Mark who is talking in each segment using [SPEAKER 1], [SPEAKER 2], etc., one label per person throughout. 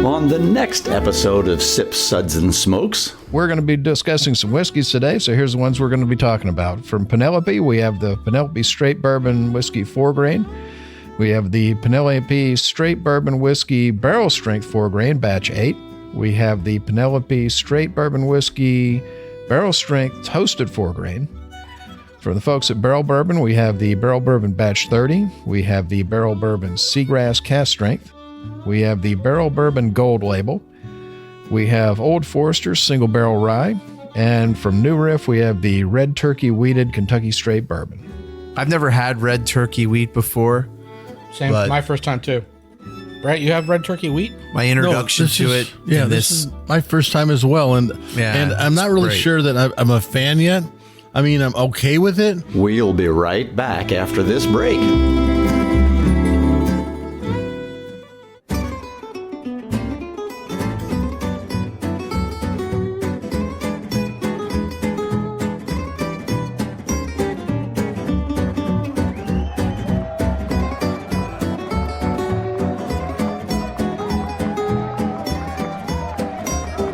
[SPEAKER 1] On the next episode of Sips, Suds, and Smokes,
[SPEAKER 2] we're going to be discussing some whiskeys today, so here's the ones we're going to be talking about. From Penelope, we have the Penelope Straight Bourbon Whiskey 4-grain. We have the Penelope Straight Bourbon Whiskey Barrel Strength 4-grain, Batch 8. We have the Penelope Straight Bourbon Whiskey Barrel Strength Toasted 4-grain. For the folks at Barrell Bourbon, we have the Barrell Bourbon Batch 30. We have the Barrell Bourbon Seagrass Cast Strength. We have the Barrell Bourbon Gold Label. We have Old Forester Single Barrel Rye. And from New Riff, we have the Red Turkey Wheated Kentucky Straight Bourbon.
[SPEAKER 3] I've never had red turkey wheat before.
[SPEAKER 4] Same, my first time too. Brent, you have red turkey wheat?
[SPEAKER 3] My introduction to it.
[SPEAKER 5] Yeah, this is my first time as well. And I'm not really sure that I'm a fan yet. I mean, I'm okay with it.
[SPEAKER 1] We'll be right back after this break.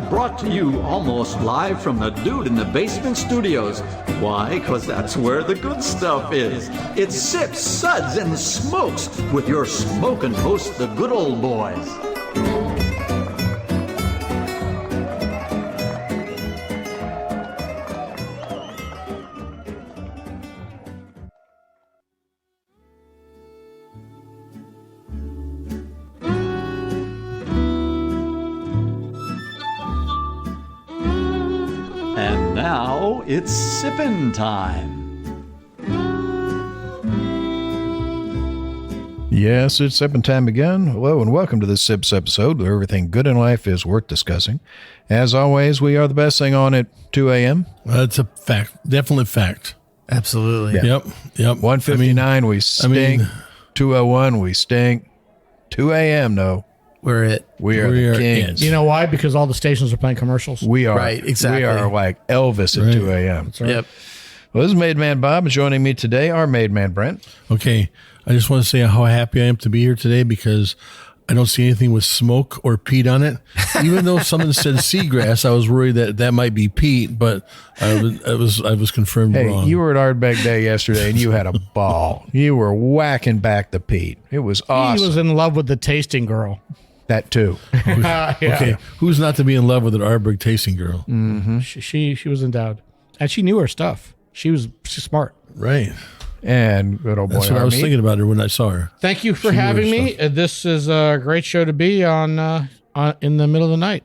[SPEAKER 1] Brought to you almost live from the Dude in the Basement Studios. Why? Because that's where the good stuff is. It's Sips, Suds, and Smokes with your smoking host, the good old boys. And now it's sippin' time.
[SPEAKER 2] Yes, it's sipping time again. Hello and welcome to this Sips episode where everything good in life is worth discussing. As always, we are the best thing on at 2 a.m.
[SPEAKER 5] That's a fact. Definite fact.
[SPEAKER 3] Absolutely.
[SPEAKER 5] Yep.
[SPEAKER 2] 1:59, we stink. 2:01, we stink. 2 a.m., no.
[SPEAKER 3] We are
[SPEAKER 2] the kings.
[SPEAKER 4] You know why? Because all the stations are playing commercials.
[SPEAKER 2] We are.
[SPEAKER 3] Right, exactly.
[SPEAKER 2] We are like Elvis at 2 a.m.
[SPEAKER 4] That's right.
[SPEAKER 3] Yep.
[SPEAKER 2] Well, this is Made Man Bob, and joining me today, our Made Man Brent.
[SPEAKER 5] Okay. I just want to say how happy I am to be here today because I don't see anything with smoke or peat on it. Even though someone said seagrass, I was worried that might be peat, but I was confirmed wrong.
[SPEAKER 2] Hey, you were at Ardbeg Day yesterday, and you had a ball. You were whacking back the peat. It was awesome.
[SPEAKER 4] He was in love with the tasting girl.
[SPEAKER 2] That too.
[SPEAKER 5] Okay, who's not to be in love with an Ardbeg tasting girl?
[SPEAKER 2] Mm-hmm.
[SPEAKER 4] She was endowed, and she knew her stuff. She's smart.
[SPEAKER 5] Right.
[SPEAKER 2] And good old boy.
[SPEAKER 5] That's what I was thinking about her when I saw her.
[SPEAKER 4] Thank you for having me. This is a great show to be on in the middle of the night.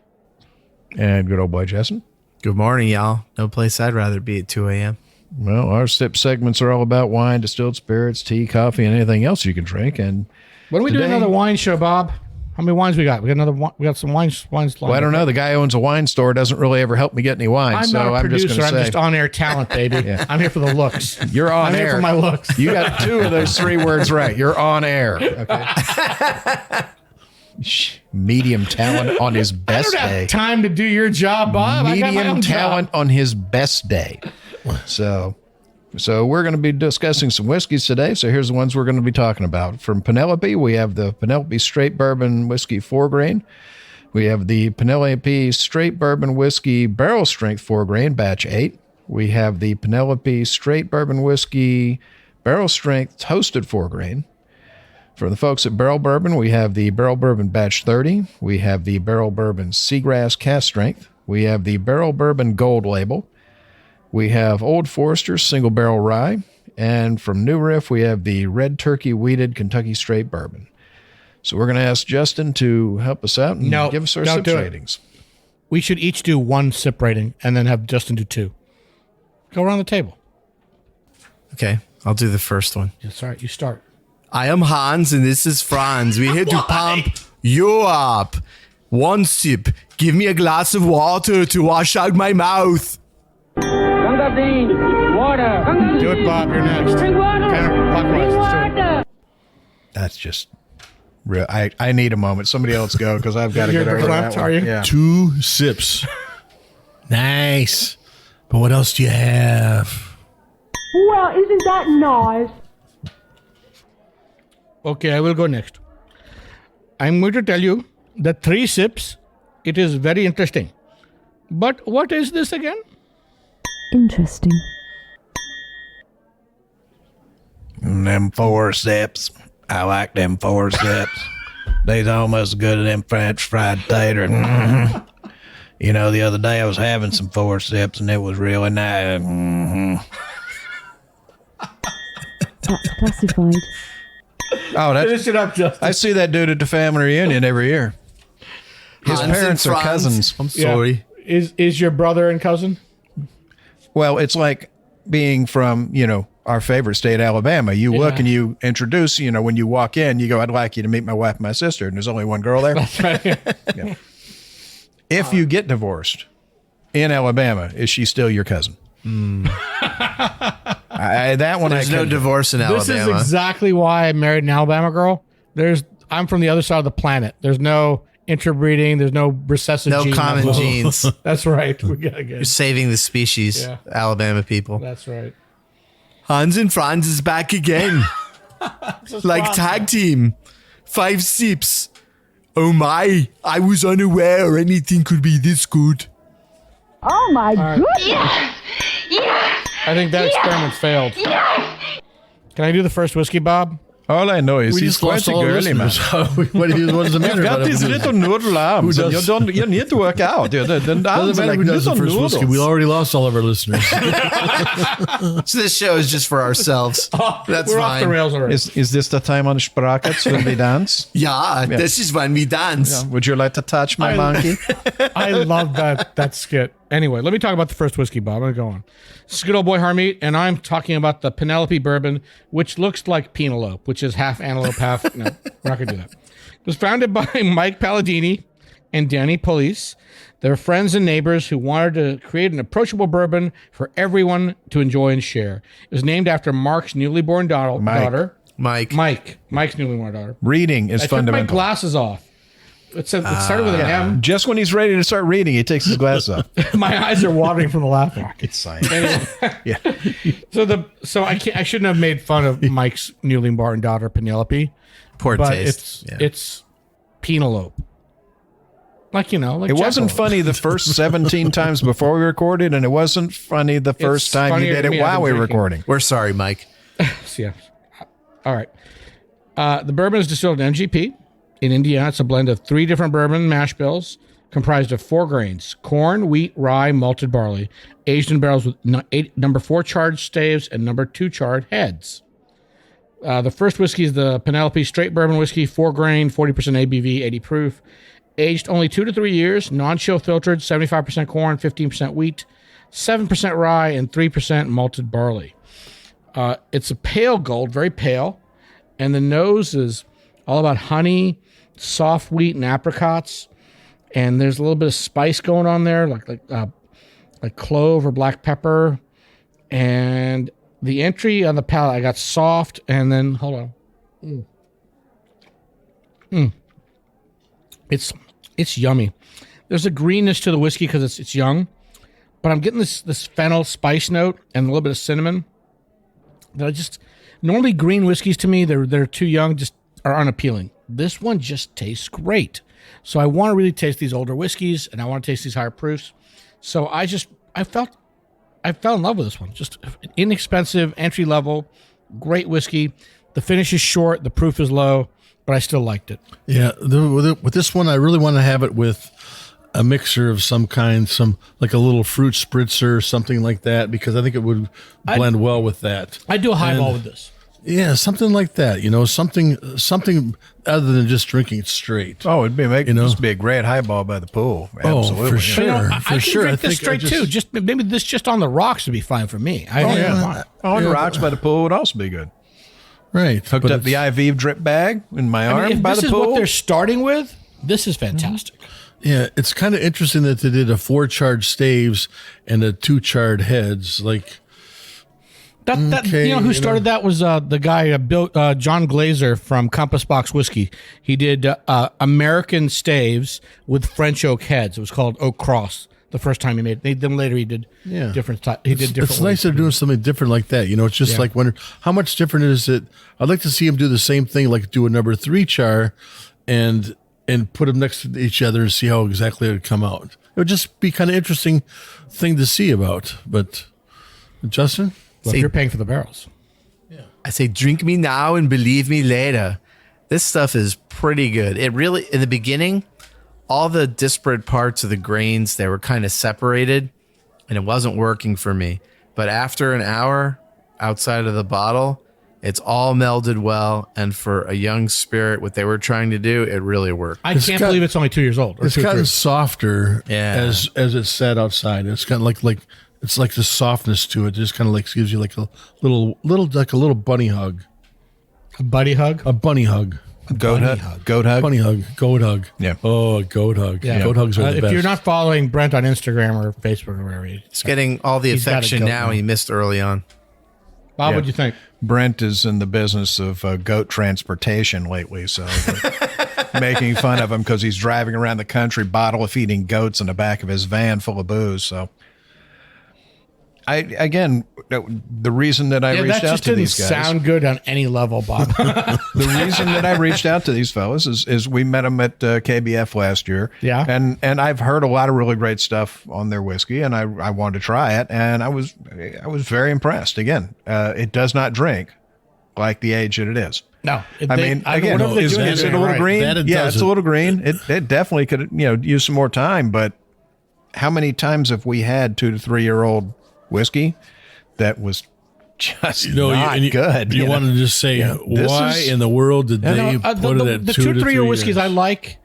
[SPEAKER 2] And good old boy Jessen.
[SPEAKER 3] Good morning, y'all. No place I'd rather be at 2 a.m.
[SPEAKER 2] Well, our sip segments are all about wine, distilled spirits, tea, coffee, and anything else you can drink. And
[SPEAKER 4] when we do another wine show, Bob? How many wines we got? We got some wines.
[SPEAKER 2] Well, I don't know. The guy who owns a wine store doesn't really ever help me get any wine.
[SPEAKER 4] I'm
[SPEAKER 2] so
[SPEAKER 4] not a producer.
[SPEAKER 2] I'm
[SPEAKER 4] just on air talent, baby.
[SPEAKER 2] Yeah.
[SPEAKER 4] I'm here for the looks.
[SPEAKER 2] You're on
[SPEAKER 4] I'm
[SPEAKER 2] air.
[SPEAKER 4] Here for my looks.
[SPEAKER 2] You got 2 of those 3 words right. You're on air. Okay. Medium talent on his best day.
[SPEAKER 4] I don't have time to do your job, Bob.
[SPEAKER 2] Medium talent on his best day. So we're going to be discussing some whiskeys today. So here's the ones we're going to be talking about. From Penelope, we have the Penelope Straight Bourbon Whiskey 4-grain. We have the Penelope Straight Bourbon Whiskey Barrel Strength 4-grain, Batch 8. We have the Penelope Straight Bourbon Whiskey Barrel Strength Toasted 4-grain. For the folks at Barrell Bourbon, we have the Barrell Bourbon Batch 30. We have the Barrell Bourbon Seagrass Cast Strength. We have the Barrell Bourbon Gold Label. We have Old Forester Single Barrel Rye. And from New Riff, we have the Red Turkey Wheated Kentucky Straight Bourbon. So we're going to ask Justin to help us out and give us our sip ratings.
[SPEAKER 4] We should each do 1 sip rating and then have Justin do 2. Go around the table.
[SPEAKER 3] Okay, I'll do the first one.
[SPEAKER 4] That's all right. You start.
[SPEAKER 3] I am Hans and this is Franz. We're here to pump you up. 1 sip. Give me a glass of water to wash out my mouth.
[SPEAKER 6] Water.
[SPEAKER 4] Do it, Bob. You're next.
[SPEAKER 6] Drink water.
[SPEAKER 4] Let's do it.
[SPEAKER 2] That's just real. I need a moment. Somebody else go because I've got to get over that one.
[SPEAKER 4] Are you?
[SPEAKER 2] Yeah.
[SPEAKER 5] 2 sips. Nice. But what else do you have?
[SPEAKER 6] Well, isn't that nice?
[SPEAKER 4] Okay, I will go next. I'm going to tell you the 3 sips, it is very interesting. But what is this again?
[SPEAKER 7] Interesting.
[SPEAKER 2] Them 4 sips. I like them 4 sips. They's almost as good as them French fried tater. Mhm. You know, the other day I was having some 4 sips and it was really nice. Mhm.
[SPEAKER 7] That's classified.
[SPEAKER 2] Oh,
[SPEAKER 4] Finish it up, Justin.
[SPEAKER 2] I see that dude at the family reunion every year. His
[SPEAKER 3] Hans and
[SPEAKER 2] parents are
[SPEAKER 3] Franz.
[SPEAKER 2] cousins.
[SPEAKER 3] I'm sorry.
[SPEAKER 4] Is your brother and cousin?
[SPEAKER 2] Well, it's like being from, you know, our favorite state, Alabama. You look and you introduce, you know, when you walk in, you go, I'd like you to meet my wife and my sister. And there's only one girl there.
[SPEAKER 4] That's right.
[SPEAKER 2] Yeah. If you get divorced in Alabama, is she still your cousin? That one
[SPEAKER 3] There's
[SPEAKER 2] I
[SPEAKER 3] no
[SPEAKER 2] couldn't-
[SPEAKER 3] divorce in
[SPEAKER 4] This
[SPEAKER 3] Alabama.
[SPEAKER 4] is exactly why I married an Alabama girl. I'm from the other side of the planet. There's no interbreeding. There's no recessive
[SPEAKER 3] no
[SPEAKER 4] gene
[SPEAKER 3] common
[SPEAKER 4] level.
[SPEAKER 3] genes.
[SPEAKER 4] That's right. We got
[SPEAKER 3] You're
[SPEAKER 4] good.
[SPEAKER 3] saving the species,
[SPEAKER 4] Yeah.
[SPEAKER 3] Alabama people.
[SPEAKER 4] That's right.
[SPEAKER 3] Hans and Franz is back again. Like tag team. 5 sips. Oh my, I was unaware anything could be this good.
[SPEAKER 6] Oh my goodness.
[SPEAKER 4] I think that experiment failed. Can I do the first whiskey, Bob?
[SPEAKER 2] All I know is
[SPEAKER 5] We
[SPEAKER 2] he's
[SPEAKER 5] just lost
[SPEAKER 2] quite a
[SPEAKER 5] all our
[SPEAKER 2] girly man.
[SPEAKER 5] listeners. what does it matter?
[SPEAKER 2] Got
[SPEAKER 5] about
[SPEAKER 2] these
[SPEAKER 5] him?
[SPEAKER 2] little noodle arms.
[SPEAKER 5] Who
[SPEAKER 2] And
[SPEAKER 5] does-
[SPEAKER 2] you need to work out. The arms
[SPEAKER 5] Doesn't
[SPEAKER 2] are
[SPEAKER 5] matter
[SPEAKER 2] like
[SPEAKER 5] who does the
[SPEAKER 2] little
[SPEAKER 5] first whiskey.
[SPEAKER 2] noodles.
[SPEAKER 5] We already lost all of our listeners.
[SPEAKER 3] So this show is just for ourselves. That's
[SPEAKER 4] We're
[SPEAKER 3] fine.
[SPEAKER 4] off the rails already.
[SPEAKER 2] Is this the time on Sprockets when we dance?
[SPEAKER 3] Yeah, this is when we dance.
[SPEAKER 2] Would you like to touch my monkey?
[SPEAKER 4] I love that skit. Anyway, let me talk about the first whiskey, Bob. I'm going to go on. This is good old boy Harmeet, and I'm talking about the Penelope Bourbon, which looks like Penelope, which is half antelope, half... No, we're not going to do that. It was founded by Mike Palladini and Danny Police. They're friends and neighbors who wanted to create an approachable bourbon for everyone to enjoy and share. It was named after Mark's newly born daughter.
[SPEAKER 3] Mike.
[SPEAKER 4] Mike's newly born daughter.
[SPEAKER 2] Reading is
[SPEAKER 4] I took my
[SPEAKER 2] fundamental.
[SPEAKER 4] glasses off. It started with an M.
[SPEAKER 2] Just when he's ready to start reading, he takes his glasses off.
[SPEAKER 4] My eyes are watering from the laughing.
[SPEAKER 2] It's science. Yeah.
[SPEAKER 4] So I shouldn't have made fun of Mike's newly born daughter Penelope,
[SPEAKER 3] Poor
[SPEAKER 4] but
[SPEAKER 3] taste.
[SPEAKER 4] it's Penelope. Like, you know, like
[SPEAKER 2] It wasn't
[SPEAKER 4] Jackalope.
[SPEAKER 2] funny the first 17 times before we recorded, and it wasn't funny the first
[SPEAKER 4] It's
[SPEAKER 2] time you
[SPEAKER 4] funnier
[SPEAKER 2] did
[SPEAKER 4] to
[SPEAKER 2] it
[SPEAKER 4] me, I've
[SPEAKER 2] while
[SPEAKER 4] been
[SPEAKER 2] we were
[SPEAKER 4] drinking.
[SPEAKER 2] recording.
[SPEAKER 3] We're sorry, Mike.
[SPEAKER 4] Yeah. All right. The bourbon is distilled in MGP. In Indiana, it's a blend of 3 different bourbon mash bills comprised of 4 grains: corn, wheat, rye, malted barley, aged in barrels with number 4 charred staves and number 2 charred heads. The first whiskey is the Penelope Straight Bourbon Whiskey, 4 grain, 40% ABV, 80 proof, aged only 2 to 3 years, non-chill filtered, 75% corn, 15% wheat, 7% rye, and 3% malted barley. It's a pale gold, very pale, and the nose is all about honey, soft wheat, and apricots, and there's a little bit of spice going on there, like clove or black pepper, and the entry on the palate, I got soft, and then hold on, it's yummy. There's a greenness to the whiskey because it's young, but I'm getting this fennel spice note and a little bit of cinnamon. That I just normally green whiskeys to me they're too young, just are unappealing. This one just tastes great. So I want to really taste these older whiskeys and I want to taste these higher proofs. So I fell in love with this one. Just inexpensive, entry level, great whiskey. The finish is short, the proof is low, but I still liked it.
[SPEAKER 5] Yeah, with this one, I really want to have it with a mixer of some kind, like a little fruit spritzer or something like that, because I think it would blend well with that.
[SPEAKER 4] I'd do a highball with this.
[SPEAKER 5] Yeah, something like that. You know, something other than just drinking it straight.
[SPEAKER 2] Oh, it'd be
[SPEAKER 5] You know?
[SPEAKER 2] this be a great highball by the pool. Absolutely.
[SPEAKER 5] for
[SPEAKER 4] But,
[SPEAKER 5] sure.
[SPEAKER 4] you know, I
[SPEAKER 5] For
[SPEAKER 4] can
[SPEAKER 5] sure.
[SPEAKER 4] drink
[SPEAKER 5] I
[SPEAKER 4] this
[SPEAKER 5] think I
[SPEAKER 4] straight too. Just maybe this just on the rocks would be fine for me.
[SPEAKER 2] On rocks by the pool would also be good.
[SPEAKER 5] Right.
[SPEAKER 2] Hooked
[SPEAKER 5] but
[SPEAKER 2] up the IV drip bag in my
[SPEAKER 4] I
[SPEAKER 2] arm
[SPEAKER 4] mean, if
[SPEAKER 2] by
[SPEAKER 4] this
[SPEAKER 2] the
[SPEAKER 4] is
[SPEAKER 2] pool.
[SPEAKER 4] what they're starting with, this is fantastic.
[SPEAKER 5] Yeah, it's kind of interesting that they did a 4 charred staves and a 2 charred heads. Like,
[SPEAKER 4] You know who started that was the guy John Glazer from Compass Box Whiskey. He did American staves with French oak heads. It was called Oak Cross. The first time he made it. Then later he did different. He did different.
[SPEAKER 5] it's nice they're doing something different like that. You know, it's just like wonder how much different is it? I'd like to see him do the same thing, like do a number 3 char, and and put them next to each other and see how exactly it would come out. It would just be kind of interesting thing to see about. But Justin?
[SPEAKER 4] Well, you're paying for the barrels.
[SPEAKER 3] I say, drink me now and believe me later. This stuff is pretty good. It really, in the beginning, all the disparate parts of the grains, they were kind of separated and it wasn't working for me. But after an hour outside of the bottle, it's all melded well. And for a young spirit, what they were trying to do, it really worked.
[SPEAKER 4] I can't believe it's only 2 years old.
[SPEAKER 5] It's gotten softer
[SPEAKER 3] Yeah.
[SPEAKER 5] as it's sat outside. It's kind of like it's like the softness to it. Just kind of like gives you like a little like a little bunny hug.
[SPEAKER 4] A buddy hug?
[SPEAKER 5] A bunny hug.
[SPEAKER 2] Goat hug. Goat hug.
[SPEAKER 5] Bunny hug. Goat hug.
[SPEAKER 2] Yeah.
[SPEAKER 5] Oh, a goat hug.
[SPEAKER 4] Yeah.
[SPEAKER 5] Goat hugs are the
[SPEAKER 4] If
[SPEAKER 5] best.
[SPEAKER 4] you're not following Brent on Instagram or Facebook or wherever,
[SPEAKER 3] It's getting all the
[SPEAKER 4] He's got a
[SPEAKER 3] affection
[SPEAKER 4] goat
[SPEAKER 3] now
[SPEAKER 4] now.
[SPEAKER 3] he missed early on.
[SPEAKER 4] Bob,
[SPEAKER 2] Yeah.
[SPEAKER 4] what'd you think?
[SPEAKER 2] Brent is in the business of goat transportation lately, so we're making fun of him because he's driving around the country bottle feeding goats in the back of his van full of booze. So, the reason that I
[SPEAKER 4] Yeah,
[SPEAKER 2] reached
[SPEAKER 4] that
[SPEAKER 2] out
[SPEAKER 4] just
[SPEAKER 2] to
[SPEAKER 4] didn't
[SPEAKER 2] these guys,
[SPEAKER 4] sound good on any level, Bob.
[SPEAKER 2] the reason that I reached out to these fellas is we met them at KBF last year.
[SPEAKER 4] Yeah.
[SPEAKER 2] And I've heard a lot of really great stuff on their whiskey, and I wanted to try it, and I was very impressed. Again, it does not drink like the age that it is.
[SPEAKER 4] No.
[SPEAKER 2] I mean, again,
[SPEAKER 4] whatever they're
[SPEAKER 2] is
[SPEAKER 4] doing,
[SPEAKER 2] it
[SPEAKER 4] they're
[SPEAKER 2] a
[SPEAKER 4] doing
[SPEAKER 2] little
[SPEAKER 4] right.
[SPEAKER 2] green?
[SPEAKER 5] That it
[SPEAKER 2] Yeah, it's a
[SPEAKER 5] doesn't.
[SPEAKER 2] little green. It definitely could use some more time. But how many times have we had 2 to 3 year old whiskey that was just not good?
[SPEAKER 5] You want to just say,
[SPEAKER 2] this
[SPEAKER 5] why
[SPEAKER 2] is-
[SPEAKER 5] in the world did
[SPEAKER 4] No,
[SPEAKER 5] they
[SPEAKER 4] no,
[SPEAKER 5] put it at
[SPEAKER 4] the
[SPEAKER 5] 2
[SPEAKER 4] 2
[SPEAKER 5] to
[SPEAKER 4] 3 year
[SPEAKER 5] 3
[SPEAKER 4] whiskeys
[SPEAKER 5] years?
[SPEAKER 4] I like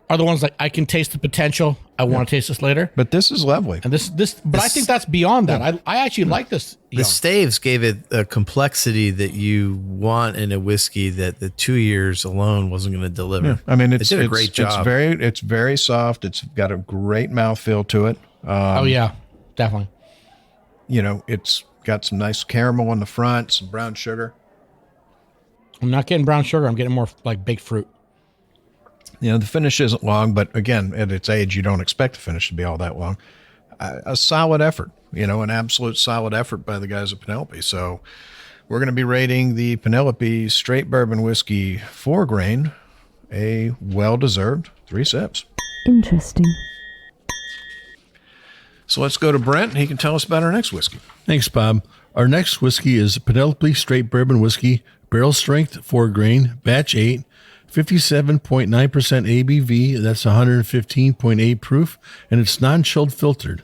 [SPEAKER 4] are the ones like I can taste the potential. I want to taste this later.
[SPEAKER 2] But this is lovely.
[SPEAKER 4] And but I think that's beyond that. I actually like this.
[SPEAKER 3] The staves gave it a complexity that you want in a whiskey that the 2 years alone wasn't going to deliver.
[SPEAKER 2] I mean,
[SPEAKER 3] It did a great job.
[SPEAKER 2] It's very soft. It's got a great mouthfeel to it.
[SPEAKER 4] Oh yeah, definitely.
[SPEAKER 2] It's got some nice caramel on the front, some brown sugar.
[SPEAKER 4] I'm not getting brown sugar. I'm getting more like baked fruit.
[SPEAKER 2] The finish isn't long, but again, at its age, you don't expect the finish to be all that long. A solid effort, an absolute solid effort by the guys at Penelope. So we're going to be rating the Penelope Straight Bourbon Whiskey 4-grain, a well-deserved 3 sips.
[SPEAKER 7] Interesting.
[SPEAKER 2] So let's go to Brent, and he can tell us about our next whiskey.
[SPEAKER 5] Thanks, Bob. Our next whiskey is Penelope Straight Bourbon Whiskey, barrel strength, 4-grain, batch 8, 57.9% ABV. That's 115.8 proof, and it's non-chilled filtered.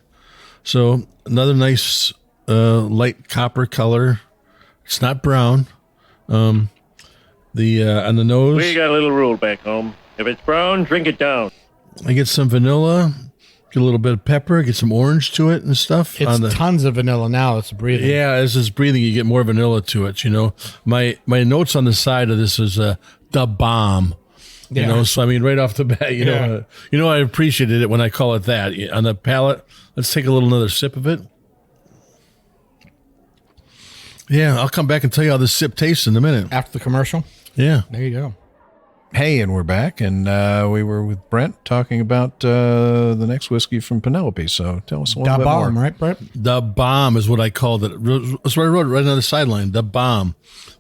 [SPEAKER 5] So another nice light copper color. It's not brown. On the nose,
[SPEAKER 8] We got a little rule back home. If it's brown, drink it down.
[SPEAKER 5] I get some vanilla, get a little bit of pepper, get some orange to it and stuff.
[SPEAKER 4] It's tons of vanilla now. It's breathing.
[SPEAKER 5] Yeah, as it's breathing, you get more vanilla to it. My notes on the side of this is the bomb.
[SPEAKER 4] Yeah.
[SPEAKER 5] So I mean, right off the bat, I appreciated it when I call it that. On the palate, let's take another sip of it. Yeah, I'll come back and tell you how this sip tastes in a minute.
[SPEAKER 4] After the commercial,
[SPEAKER 5] Yeah.
[SPEAKER 4] there you go.
[SPEAKER 2] Hey, and we're back, and we were with Brent talking about the next whiskey from Penelope. So tell us a little
[SPEAKER 4] Da
[SPEAKER 2] bit
[SPEAKER 4] bomb,
[SPEAKER 2] more.
[SPEAKER 4] right, Brent?
[SPEAKER 5] The bomb is what I called it. That's what I wrote right on the sideline. The bomb.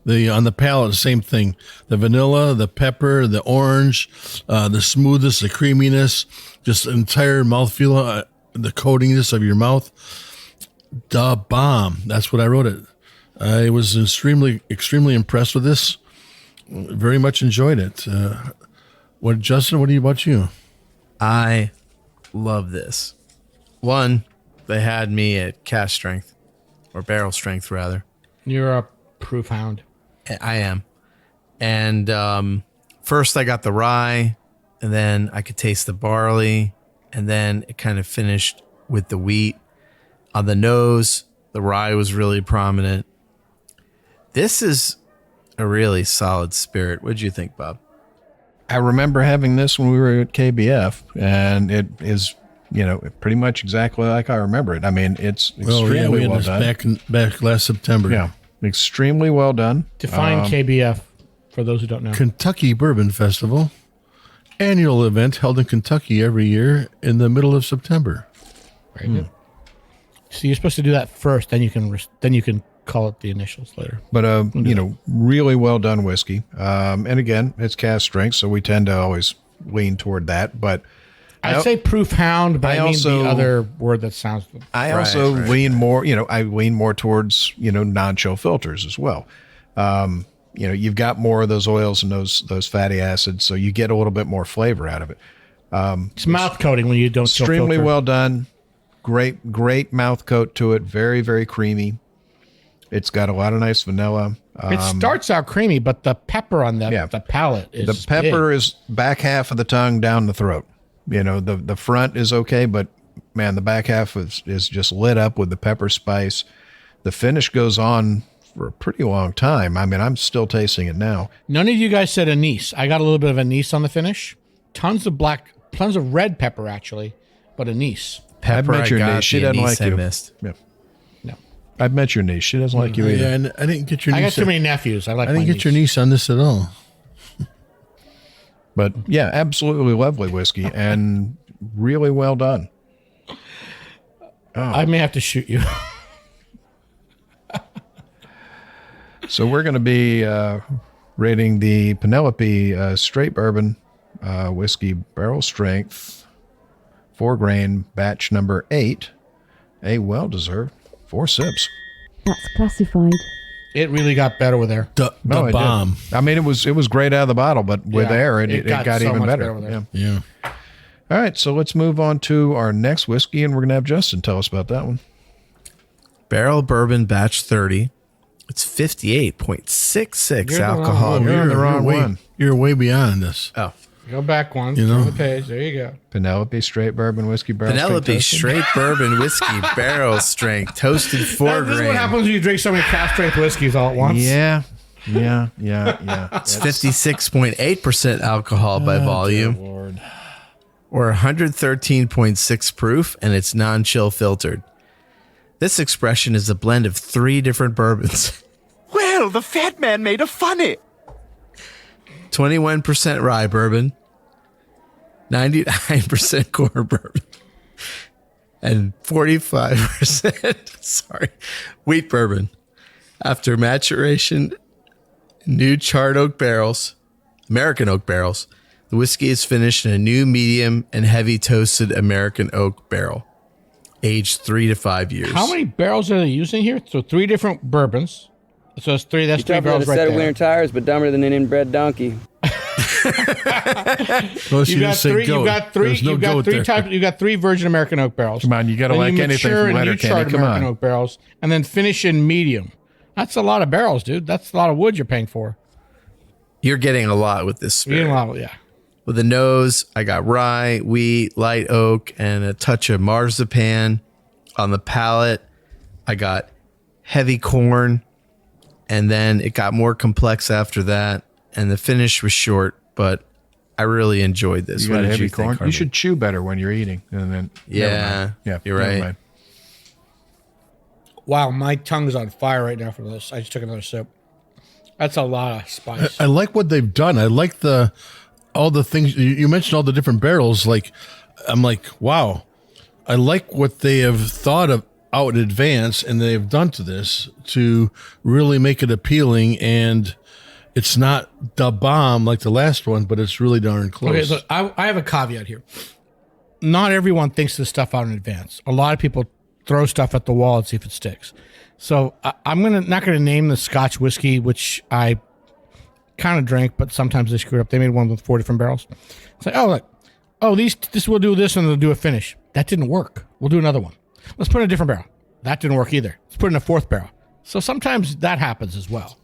[SPEAKER 5] On the palate, same thing. The vanilla, the pepper, the orange, the smoothness, the creaminess, just entire mouthfeel, the coatingness of your mouth. The bomb. That's what I wrote it. I was extremely impressed with this. Very much enjoyed it. Justin, what about you?
[SPEAKER 3] I love this. One, they had me at cask strength, or barrel strength, rather.
[SPEAKER 4] You're a proof hound.
[SPEAKER 3] I am. And first I got the rye, and then I could taste the barley, and then it kind of finished with the wheat. On the nose, the rye was really prominent. This is a really solid spirit. What'd you think, Bob?
[SPEAKER 2] I remember having this when we were at KBF, and it is, pretty much exactly like I remember it. I mean, it's extremely
[SPEAKER 5] we had
[SPEAKER 2] well
[SPEAKER 5] this
[SPEAKER 2] done.
[SPEAKER 5] back last September.
[SPEAKER 2] Yeah, extremely well done.
[SPEAKER 4] Define KBF for those who don't know.
[SPEAKER 5] Kentucky Bourbon Festival, annual event held in Kentucky every year in the middle of September.
[SPEAKER 4] Very good. So you're supposed to do that first, then you can call it the initials later.
[SPEAKER 2] But really well done whiskey. And again, it's cask strength, so we tend to always lean toward that. But
[SPEAKER 4] I'd say proof hound, but I mean
[SPEAKER 2] also-
[SPEAKER 4] the other word that sounds.
[SPEAKER 2] I also lean more, I lean more towards, non-chill filters as well. You've got more of those oils and those fatty acids, so you get a little bit more flavor out of it.
[SPEAKER 4] It's mouth coating when you don't chill
[SPEAKER 2] Extremely
[SPEAKER 4] filter.
[SPEAKER 2] well done. Great mouth coat to it. Very, very creamy. It's got a lot of nice vanilla.
[SPEAKER 4] It starts out creamy, but the pepper on the palate is
[SPEAKER 2] the pepper is back half of the tongue down the throat. The front is okay, but man, the back half is just lit up with the pepper spice. The finish goes on for a pretty long time. I mean, I'm still tasting it now.
[SPEAKER 4] None of you guys said anise. I got a little bit of anise on the finish. Tons of red pepper actually, but anise.
[SPEAKER 3] Pepper,
[SPEAKER 2] I've met your
[SPEAKER 3] I got.
[SPEAKER 2] niece. She
[SPEAKER 3] The
[SPEAKER 2] doesn't
[SPEAKER 3] anise
[SPEAKER 2] like
[SPEAKER 3] I
[SPEAKER 2] you.
[SPEAKER 3] missed.
[SPEAKER 2] Yeah.
[SPEAKER 4] No.
[SPEAKER 2] I've met your niece. She doesn't like you either.
[SPEAKER 5] Yeah, and I didn't get your
[SPEAKER 4] I
[SPEAKER 5] niece.
[SPEAKER 4] got too many nephews. I like
[SPEAKER 5] I
[SPEAKER 4] my
[SPEAKER 5] didn't get your niece on this at all.
[SPEAKER 2] But yeah, absolutely lovely whiskey and really well done.
[SPEAKER 4] I may have to shoot you.
[SPEAKER 2] So we're going to be rating the Penelope straight bourbon whiskey barrel strength 4-grain batch number 8, a well-deserved 4 sips.
[SPEAKER 7] That's classified.
[SPEAKER 4] It really got better with air.
[SPEAKER 5] The
[SPEAKER 2] No, it did.
[SPEAKER 5] bomb.
[SPEAKER 2] I mean, it was great out of the bottle, but with
[SPEAKER 4] Yeah,
[SPEAKER 2] air, it got
[SPEAKER 4] so
[SPEAKER 2] even
[SPEAKER 4] much
[SPEAKER 2] better.
[SPEAKER 4] with air.
[SPEAKER 2] Yeah.
[SPEAKER 5] Yeah.
[SPEAKER 2] All right, so let's move on to our next whiskey, and we're going to have Justin tell us about that one.
[SPEAKER 3] Barrel Bourbon Batch 30. It's 58.66
[SPEAKER 4] You're the
[SPEAKER 3] alcohol.
[SPEAKER 4] wrong one.
[SPEAKER 2] You're on the wrong
[SPEAKER 5] way,
[SPEAKER 2] one.
[SPEAKER 5] You're way beyond this.
[SPEAKER 3] Oh,
[SPEAKER 4] Go back one.
[SPEAKER 5] You know?
[SPEAKER 4] Turn the page. There you go.
[SPEAKER 2] Penelope straight bourbon whiskey barrel
[SPEAKER 3] Penelope
[SPEAKER 2] strength toasted.
[SPEAKER 3] Straight Bourbon Whiskey Barrel Strength Toasted 4
[SPEAKER 4] This is what
[SPEAKER 3] grain.
[SPEAKER 4] happens when you drink so many cast strength whiskeys all at once.
[SPEAKER 2] Yeah.
[SPEAKER 3] It's 56.8% alcohol by volume,
[SPEAKER 2] Lord.
[SPEAKER 3] or 113.6 proof, and it's non-chill filtered. This expression is a blend of 3 different bourbons.
[SPEAKER 9] Well, the fat man made a funny.
[SPEAKER 3] 21% rye bourbon, 99% corn bourbon, and 45% wheat bourbon. After maturation, new charred oak barrels, American oak barrels, the whiskey is finished in a new medium and heavy toasted American oak barrel, aged 3 to 5 years.
[SPEAKER 4] How many barrels are they using here? So 3 different bourbons. So it's 3. That's 3
[SPEAKER 10] Tougher than a
[SPEAKER 4] barrels right
[SPEAKER 10] set of
[SPEAKER 4] there.
[SPEAKER 10] winter tires, but dumber than an inbred donkey.
[SPEAKER 5] Unless
[SPEAKER 4] You got
[SPEAKER 5] just say
[SPEAKER 4] 3.
[SPEAKER 5] goat.
[SPEAKER 4] You got 3.
[SPEAKER 5] There's no
[SPEAKER 4] You got
[SPEAKER 5] goat
[SPEAKER 4] 3
[SPEAKER 5] there.
[SPEAKER 4] types. You got 3 virgin American oak barrels.
[SPEAKER 2] Come on, you got to
[SPEAKER 4] Then
[SPEAKER 2] like
[SPEAKER 4] you
[SPEAKER 2] anything
[SPEAKER 4] mature
[SPEAKER 2] from
[SPEAKER 4] in new
[SPEAKER 2] Letterkenny.
[SPEAKER 4] charred
[SPEAKER 2] Come
[SPEAKER 4] American
[SPEAKER 2] on.
[SPEAKER 4] oak barrels, and then finish in medium. That's a lot of barrels, dude. That's a lot of wood you're paying for.
[SPEAKER 3] You're getting a lot with this
[SPEAKER 4] You're getting
[SPEAKER 3] spirit.
[SPEAKER 4] a lot, yeah.
[SPEAKER 3] With the nose, I got rye, wheat, light oak, and a touch of marzipan. On the palate, I got heavy corn, and then it got more complex after that. And the finish was short, but I really enjoyed this.
[SPEAKER 2] You
[SPEAKER 3] What
[SPEAKER 2] got
[SPEAKER 3] did
[SPEAKER 2] heavy
[SPEAKER 3] you
[SPEAKER 2] corn.
[SPEAKER 3] think,
[SPEAKER 2] You
[SPEAKER 3] Harmeet?
[SPEAKER 2] should chew better when you're eating. And then never
[SPEAKER 3] Yeah,
[SPEAKER 2] mind. Yeah,
[SPEAKER 3] you're
[SPEAKER 2] never
[SPEAKER 3] right.
[SPEAKER 2] mind.
[SPEAKER 4] Wow, my tongue's on fire right now from this. I just took another sip. That's a lot of spice.
[SPEAKER 5] I like what they've done. I like all the things you mentioned, all the different barrels. Like, I'm like, wow, I like what they have thought of out in advance, and they've done to this to really make it appealing. And it's not the bomb like the last one, but it's really darn close.
[SPEAKER 4] Okay, so I have a caveat here. Not everyone thinks this stuff out in advance. A lot of people throw stuff at the wall and see if it sticks. So I'm not gonna name the Scotch whiskey, which I kind of drank, but sometimes they screwed up. They made one with 4 different barrels. It's like, oh, look, this will do this, and they'll do a finish. That didn't work. We'll do another one. Let's put in a different barrel. That didn't work either. Let's put in a 4th barrel. So sometimes that happens as well.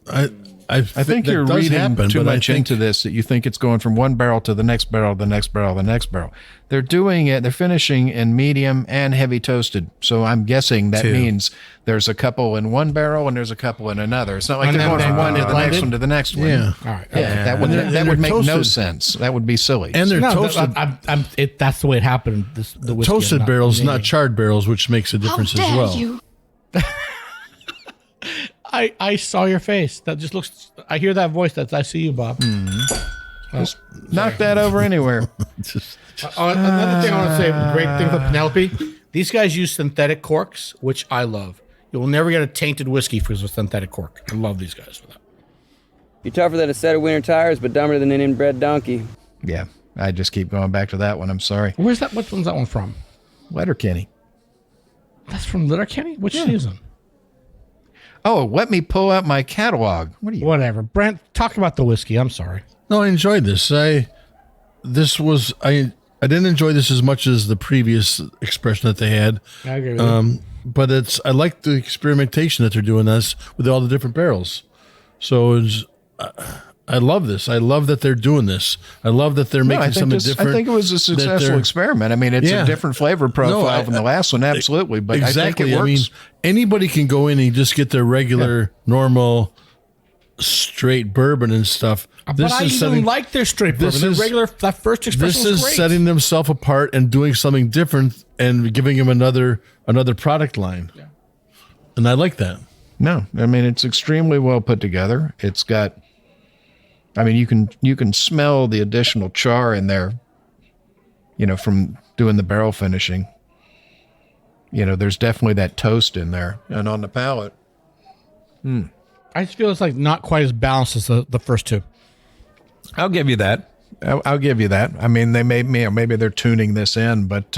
[SPEAKER 5] I
[SPEAKER 2] think
[SPEAKER 5] that
[SPEAKER 2] you're
[SPEAKER 5] does
[SPEAKER 2] reading
[SPEAKER 5] happen,
[SPEAKER 2] too
[SPEAKER 5] but I
[SPEAKER 2] much
[SPEAKER 5] think-
[SPEAKER 2] into this, that you think it's going from one barrel to the next barrel, the next barrel, the next barrel. They're doing it. They're finishing in medium and heavy toasted. So I'm guessing that
[SPEAKER 3] 2.
[SPEAKER 2] means there's a couple in one barrel and there's a couple in another. It's not like
[SPEAKER 4] And
[SPEAKER 2] they're
[SPEAKER 4] then
[SPEAKER 2] going from one to the
[SPEAKER 4] blended?
[SPEAKER 2] next one to the next one.
[SPEAKER 5] Yeah.
[SPEAKER 4] All right.
[SPEAKER 2] Yeah, that would
[SPEAKER 5] And
[SPEAKER 2] that would
[SPEAKER 5] they're
[SPEAKER 2] make no
[SPEAKER 5] toasted.
[SPEAKER 2] sense. That would be silly.
[SPEAKER 5] And they're
[SPEAKER 4] No,
[SPEAKER 5] toasted.
[SPEAKER 4] that's the way it happened. The whiskey
[SPEAKER 5] Toasted
[SPEAKER 4] I'm
[SPEAKER 5] barrels,
[SPEAKER 4] naming.
[SPEAKER 5] not charred barrels, which makes a difference as well.
[SPEAKER 4] I saw your face. That just looks. I hear that voice. I see you, Bob.
[SPEAKER 2] Just knock that over anywhere.
[SPEAKER 4] Another thing I want to say, great thing with Penelope, these guys use synthetic corks, which I love. You will never get a tainted whiskey because of synthetic cork. I love these guys for that.
[SPEAKER 10] You're tougher than a set of winter tires, but dumber than an inbred donkey.
[SPEAKER 2] Yeah. I just keep going back to that one. I'm sorry.
[SPEAKER 4] Where's that? What one's that one from?
[SPEAKER 2] Letterkenny.
[SPEAKER 4] That's from Letterkenny? Which season?
[SPEAKER 2] Oh, let me pull out my catalog. What are you?
[SPEAKER 4] Whatever. Brent, talk about the whiskey. I'm sorry.
[SPEAKER 5] No, I enjoyed this. I didn't enjoy this as much as the previous expression that they had.
[SPEAKER 4] I agree with you.
[SPEAKER 5] But I like the experimentation that they're doing this with all the different barrels. So I love this. I love that they're doing this. I love that they're making something different.
[SPEAKER 2] I think it was a successful experiment. I mean, it's a different flavor profile from the last one, absolutely. But
[SPEAKER 5] exactly.
[SPEAKER 2] I think it works.
[SPEAKER 5] I mean, anybody can go in and just get their regular, normal, straight bourbon and stuff.
[SPEAKER 4] But I even like their straight bourbon. Their regular, that first expression
[SPEAKER 5] This
[SPEAKER 4] was
[SPEAKER 5] is
[SPEAKER 4] great.
[SPEAKER 5] setting themselves apart and doing something different and giving them another product line. Yeah. And I like that.
[SPEAKER 2] No, I mean, it's extremely well put together. It's got, I mean, you can smell the additional char in there, from doing the barrel finishing. There's definitely that toast in there. And on the palate.
[SPEAKER 4] I just feel it's like not quite as balanced as the first two.
[SPEAKER 2] I'll give you that. I'll give you that. I mean, maybe they're tuning this in, but,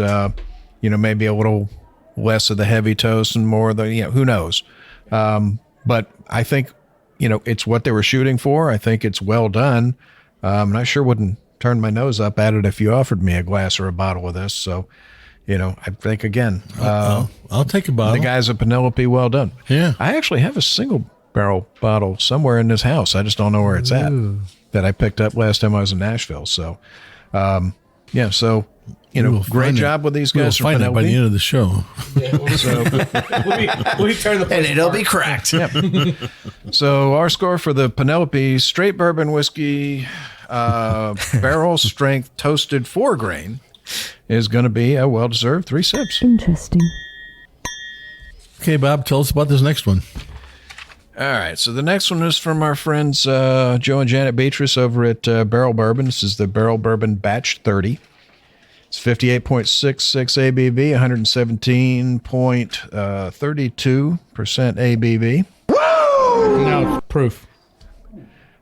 [SPEAKER 2] maybe a little less of the heavy toast and more of the, who knows? But I think, it's what they were shooting for. I think it's well done. And I sure wouldn't turn my nose up at it if you offered me a glass or a bottle of this. So, I think, again,
[SPEAKER 5] I'll take a bottle.
[SPEAKER 2] The guys at Penelope, well done.
[SPEAKER 5] Yeah.
[SPEAKER 2] I actually have a single barrel bottle somewhere in this house. I just don't know where it's at, that I picked up last time I was in Nashville. So, so, great job with these guys from Penelope.
[SPEAKER 5] By the end of the show.
[SPEAKER 4] We turn the
[SPEAKER 3] And it'll be cracked.
[SPEAKER 2] So our score for the Penelope straight bourbon whiskey, barrel strength toasted 4-grain is going to be a well-deserved 3 sips.
[SPEAKER 7] Interesting.
[SPEAKER 5] Okay, Bob, tell us about this next one.
[SPEAKER 2] All right, so the next one is from our friends Joe and Janet Beatrice over at Barrell Bourbon. This is the Barrell Bourbon Batch 30. It's 58.66 ABV, 117.32% ABV.
[SPEAKER 4] No, it's proof.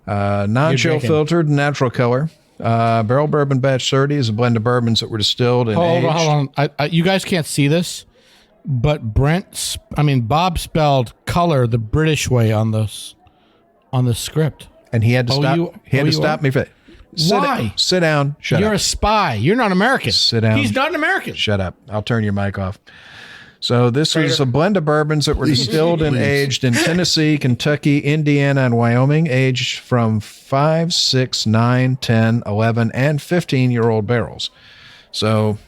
[SPEAKER 2] Non-chill filtered, natural color. Barrell Bourbon Batch 30 is a blend of bourbons that were distilled and aged.
[SPEAKER 4] Hold on. You guys can't see this, but Bob spelled color the British way on the script.
[SPEAKER 2] And he had to stop. He had to stop me for that.
[SPEAKER 4] Why?
[SPEAKER 2] Sit down. Shut up.
[SPEAKER 4] You're a spy. You're not American.
[SPEAKER 2] Sit down.
[SPEAKER 4] He's not an American.
[SPEAKER 2] Shut up. I'll turn your mic off. So this is a blend of bourbons that were distilled and aged in Tennessee, Kentucky, Indiana, and Wyoming, aged from 5, 6, 9, 10, 11, and 15-year-old barrels. So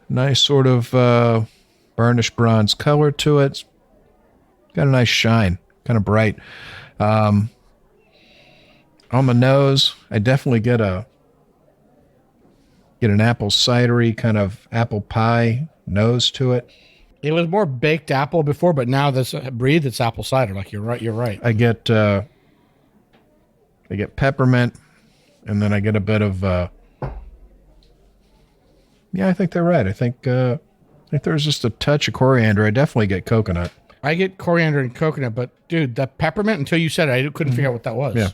[SPEAKER 2] nice sort of burnished bronze color to it. Got a nice shine, kind of bright. On the nose, I definitely get an apple cidery kind of apple pie nose to it.
[SPEAKER 4] It was more baked apple before, but now this it's apple cider. Like you're right.
[SPEAKER 2] I get peppermint, and then I get a bit of I think they're right. I think there's just a touch of coriander. I definitely get coconut.
[SPEAKER 4] I get coriander and coconut, but dude, that peppermint, until you said it, I couldn't figure out what that was.
[SPEAKER 2] Yeah.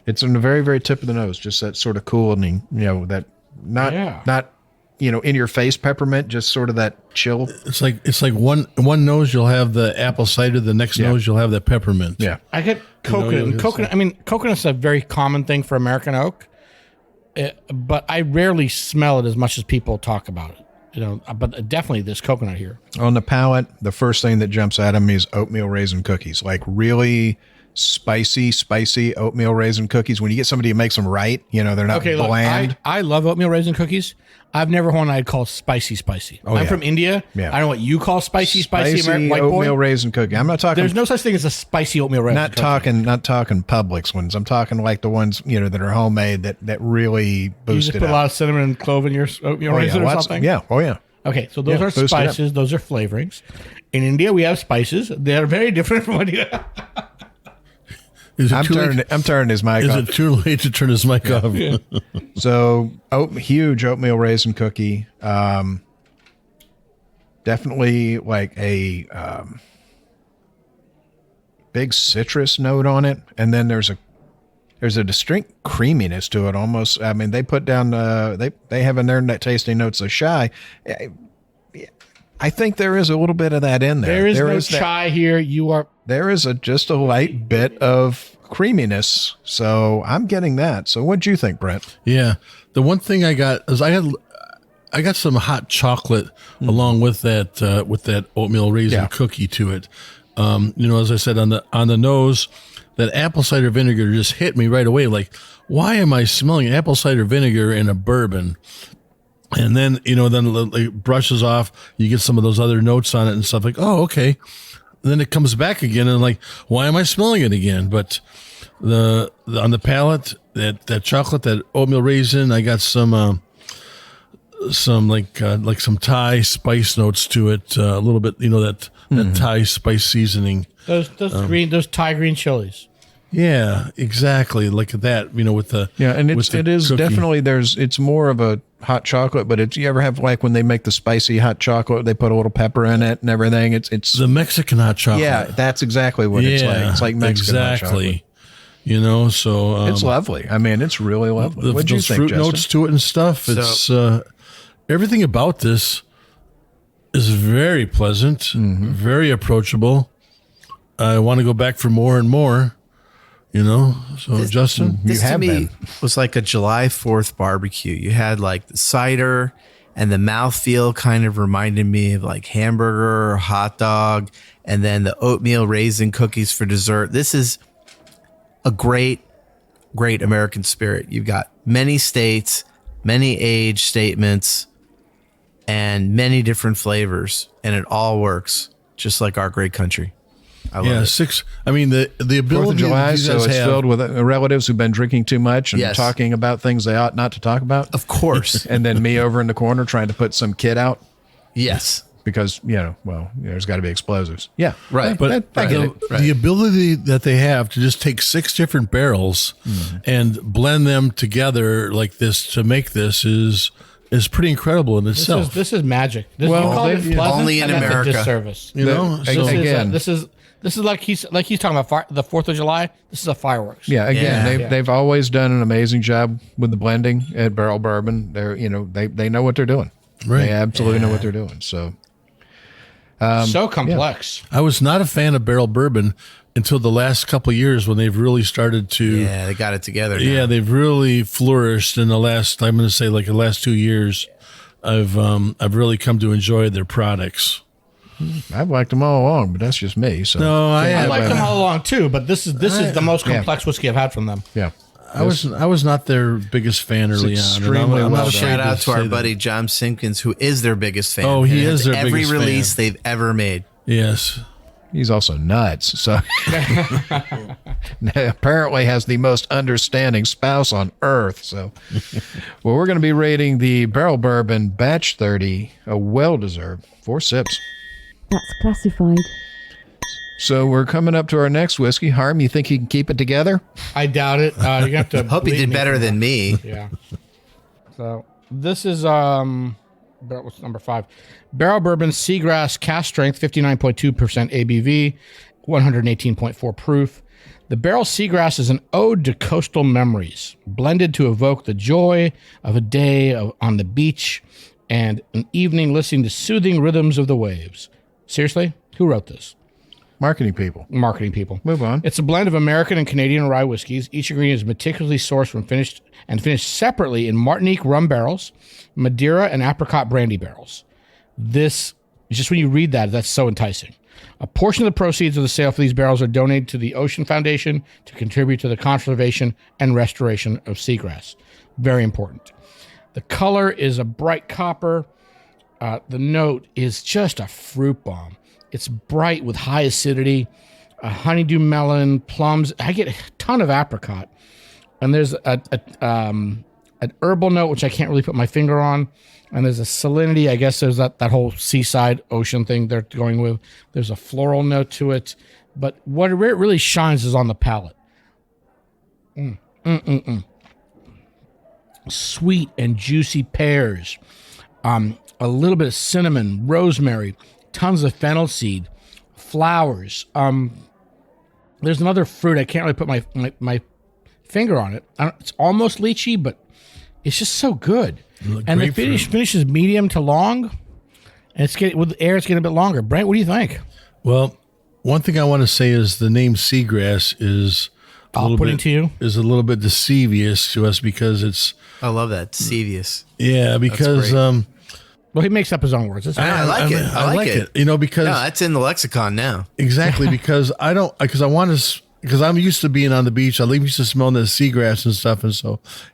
[SPEAKER 2] It's on the very, very tip of the nose, just that sort of cooling, that not in your face peppermint, just sort of that chill.
[SPEAKER 5] It's like one nose you'll have the apple cider, the next nose you'll have that peppermint.
[SPEAKER 2] Yeah.
[SPEAKER 4] I get coconut. And coconut's a very common thing for American oak, but I rarely smell it as much as people talk about it. But definitely there's coconut here.
[SPEAKER 2] On the palate, the first thing that jumps out at me is oatmeal raisin cookies, like really spicy oatmeal raisin cookies. When you get somebody who makes them right, they're not bland.
[SPEAKER 4] Look, I love oatmeal raisin cookies. I've never one I'd call spicy. I'm from India.
[SPEAKER 2] Yeah.
[SPEAKER 4] I don't know what you call spicy American white boy.
[SPEAKER 2] Oatmeal raisin cookie. I'm not talking.
[SPEAKER 4] There's no such thing as a spicy oatmeal raisin cookie.
[SPEAKER 2] Not talking Publix ones. I'm talking like the ones that are homemade that really boost it.
[SPEAKER 4] You just put a lot of cinnamon and clove in your oatmeal raisin or something.
[SPEAKER 2] Yeah. Oh yeah.
[SPEAKER 4] Okay, so those are spices. Those are flavorings. In India, we have spices. They are very different from what you have.
[SPEAKER 2] I'm turning his mic off.
[SPEAKER 5] Is it too late to turn his mic off?
[SPEAKER 4] Yeah.
[SPEAKER 2] So, huge oatmeal raisin cookie. Definitely like a big citrus note on it. And then there's there's a distinct creaminess to it almost. I mean, they put down, they have in their tasting notes a shy. I think there is a little bit of that in there.
[SPEAKER 4] There is no chai here.
[SPEAKER 2] There is just a light bit of creaminess. So I'm getting that. So what'd you think, Brent?
[SPEAKER 5] Yeah. The one thing I got is I got some hot chocolate along with that oatmeal raisin cookie to it. As I said on the nose, that apple cider vinegar just hit me right away. Like, why am I smelling apple cider vinegar in a bourbon? And then, it brushes off. You get some of those other notes on it and stuff like, oh, okay. And then it comes back again and like, why am I smelling it again? But on the palate, that chocolate, that oatmeal raisin, I got some some Thai spice notes to it. A little bit, that Thai spice seasoning.
[SPEAKER 4] Those Thai green chilies.
[SPEAKER 5] Yeah, exactly. Like that, with the
[SPEAKER 2] and it is
[SPEAKER 5] cookie.
[SPEAKER 2] definitely it's more of a hot chocolate, but you ever have like when they make the spicy hot chocolate, they put a little pepper in it and everything. It's
[SPEAKER 5] the Mexican hot chocolate.
[SPEAKER 2] Yeah, that's exactly what it's like. It's like Mexican hot chocolate.
[SPEAKER 5] So
[SPEAKER 2] it's lovely. I mean, it's really lovely. What'd you
[SPEAKER 5] those
[SPEAKER 2] think,
[SPEAKER 5] fruit
[SPEAKER 2] Justin?
[SPEAKER 5] notes to it and stuff. It's everything about this is very pleasant, very approachable. I want to go back for more and more. So Justin,
[SPEAKER 3] this
[SPEAKER 2] you have
[SPEAKER 3] to me
[SPEAKER 2] been.
[SPEAKER 3] was like a July 4th barbecue. You had like the cider, and the mouthfeel kind of reminded me of like hamburger or hot dog, and then the oatmeal raisin cookies for dessert. This is a great American spirit. You've got many states, many age statements, and many different flavors, and it all works just like our great country. I love it.
[SPEAKER 5] I mean, the ability
[SPEAKER 2] 4th of July,
[SPEAKER 5] that
[SPEAKER 2] so
[SPEAKER 5] you guys
[SPEAKER 2] it's
[SPEAKER 5] have,
[SPEAKER 2] filled with relatives who've been drinking too much and
[SPEAKER 3] Yes.
[SPEAKER 2] talking about things they ought not to talk about.
[SPEAKER 3] Of course.
[SPEAKER 2] And then me over in the corner trying to put some kid out
[SPEAKER 3] Yes.
[SPEAKER 2] because, there's got to be explosives. Yeah.
[SPEAKER 3] Right.
[SPEAKER 5] But
[SPEAKER 2] I get it.
[SPEAKER 5] the ability that they have to just take 6 different barrels and blend them together like this to make this is pretty incredible in itself.
[SPEAKER 4] This is magic. You
[SPEAKER 2] Well,
[SPEAKER 4] call it
[SPEAKER 2] they-
[SPEAKER 4] pleasant,
[SPEAKER 3] only in
[SPEAKER 4] and that's a
[SPEAKER 3] America.
[SPEAKER 4] disservice. This is like he's talking about the 4th of July. This is a fireworks.
[SPEAKER 2] Yeah, again,
[SPEAKER 3] Yeah.
[SPEAKER 2] they've always done an amazing job with the blending at Barrell Bourbon. They're they know what they're doing.
[SPEAKER 5] Right.
[SPEAKER 2] They absolutely know what they're doing. So
[SPEAKER 4] So complex.
[SPEAKER 5] I was not a fan of Barrel Bourbon until the last couple of years when they've really started to.
[SPEAKER 3] Yeah, they got it together now.
[SPEAKER 5] Yeah, they've really flourished in the last. I'm going to say like the last 2 years. I've really come to enjoy their products.
[SPEAKER 2] I've liked them all along, but that's just me. So
[SPEAKER 5] No,
[SPEAKER 4] I like them all along too, but this is the most
[SPEAKER 2] Yeah.
[SPEAKER 4] complex whiskey I've had from them.
[SPEAKER 2] yeah.
[SPEAKER 5] I was not their biggest fan early on.
[SPEAKER 2] extremely
[SPEAKER 5] and I'm
[SPEAKER 2] well
[SPEAKER 5] not
[SPEAKER 2] done.
[SPEAKER 5] afraid
[SPEAKER 3] Shout out to
[SPEAKER 5] say
[SPEAKER 3] our
[SPEAKER 5] that.
[SPEAKER 3] buddy John Simpkins, who is their biggest fan.
[SPEAKER 5] Oh, he
[SPEAKER 3] And
[SPEAKER 5] is
[SPEAKER 3] has
[SPEAKER 5] their
[SPEAKER 3] every
[SPEAKER 5] biggest
[SPEAKER 3] release
[SPEAKER 5] fan.
[SPEAKER 3] they've ever made.
[SPEAKER 5] Yes.
[SPEAKER 2] He's also nuts. So apparently has the most understanding spouse on earth. So, well, we're going to be rating the Barrell Bourbon Batch 30, a well-deserved 4 sips.
[SPEAKER 7] That's classified.
[SPEAKER 2] So we're coming up to our next whiskey. Harm, you think he can keep it together?
[SPEAKER 4] I doubt it. You're gonna have to
[SPEAKER 3] Hope he
[SPEAKER 4] bleep
[SPEAKER 3] did
[SPEAKER 4] me
[SPEAKER 3] better
[SPEAKER 4] for
[SPEAKER 3] than
[SPEAKER 4] that.
[SPEAKER 3] me.
[SPEAKER 4] Yeah. So this is what's number 5? Barrel Bourbon Seagrass Cask Strength, 59.2% ABV, 118.4 proof. The Barrel Seagrass is an ode to coastal memories, blended to evoke the joy of a day on the beach and an evening listening to soothing rhythms of the waves. Seriously? Who wrote this?
[SPEAKER 2] Marketing people.
[SPEAKER 4] Marketing people.
[SPEAKER 2] Move on.
[SPEAKER 4] It's a blend of American and Canadian rye whiskeys. Each ingredient is meticulously sourced from finished separately in Martinique rum barrels, Madeira, and apricot brandy barrels. This, just when you read that, that's so enticing. A portion of the proceeds of the sale for these barrels are donated to the Ocean Foundation to contribute to the conservation and restoration of seagrass. Very important. The color is a bright copper. The note is just a fruit bomb. It's bright with high acidity, honeydew melon, plums. I get a ton of apricot. And there's an herbal note, which I can't really put my finger on. And there's a salinity. I guess there's that whole seaside ocean thing they're going with. There's a floral note to it. But what it really shines is on the palate. Sweet and juicy pears. A little bit of cinnamon, rosemary, tons of fennel seed, flowers. There's another fruit. I can't really put my finger on it. It's almost lychee, but it's just so good. And the finish is medium to long, and it's getting with the air. It's getting a bit longer. Brent, what do you think?
[SPEAKER 5] Well, one thing I want to say is the name Seagrass is a little bit deceivious to us because it's.
[SPEAKER 3] I love that, deceivious.
[SPEAKER 5] Yeah, because
[SPEAKER 4] well, he makes up his own words.
[SPEAKER 3] I like it. I like it.
[SPEAKER 5] You know, because
[SPEAKER 3] that's in the lexicon now.
[SPEAKER 5] Exactly, because because I'm used to being on the beach. I used to smelling the seagrass and stuff,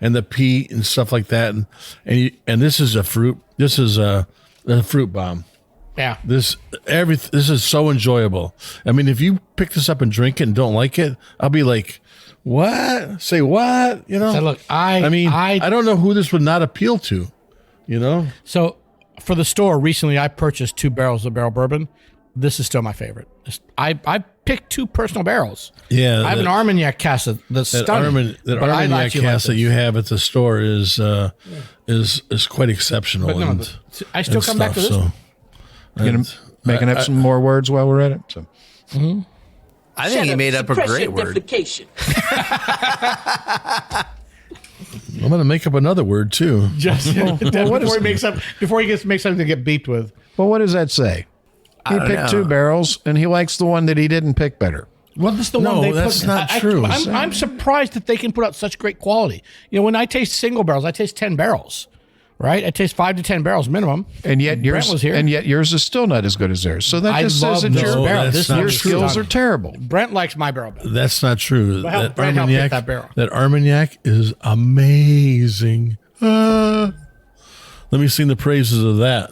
[SPEAKER 5] and the peat and stuff like that. And this is a fruit. This is a fruit bomb.
[SPEAKER 4] Yeah.
[SPEAKER 5] This is so enjoyable. I mean, if you pick this up and drink it and don't like it, I'll be like, what? Say what? You know?
[SPEAKER 4] So look, I
[SPEAKER 5] don't know who this would not appeal to. You know?
[SPEAKER 4] So for the store recently, I purchased 2 barrels of Barrell Bourbon. This is still my favorite. I picked 2 personal barrels.
[SPEAKER 5] Yeah,
[SPEAKER 4] I have an Armagnac cask that's stunning.
[SPEAKER 5] That Armagnac cask that you have at the store is quite exceptional.
[SPEAKER 4] But I still come back to this one.
[SPEAKER 2] Making up some more words while we're at it. So.
[SPEAKER 3] Mm-hmm. I think he made up a great word.
[SPEAKER 5] I'm going to make up another word too.
[SPEAKER 4] Before he makes something to get beeped with.
[SPEAKER 2] Well, what does that say? He picked 2 barrels, and he likes the one that he didn't pick better.
[SPEAKER 4] Well, this is the one they
[SPEAKER 5] that's not true.
[SPEAKER 4] I'm surprised that they can put out such great quality. You know, when I taste single barrels, I taste 10 barrels, right? I taste 5 to 10 barrels minimum.
[SPEAKER 2] And yet yours is still not as good as theirs. So that just says that your skills are terrible.
[SPEAKER 4] Brent likes my barrel better.
[SPEAKER 5] That's not true.
[SPEAKER 4] That
[SPEAKER 5] Armagnac is amazing. Let me sing the praises of that.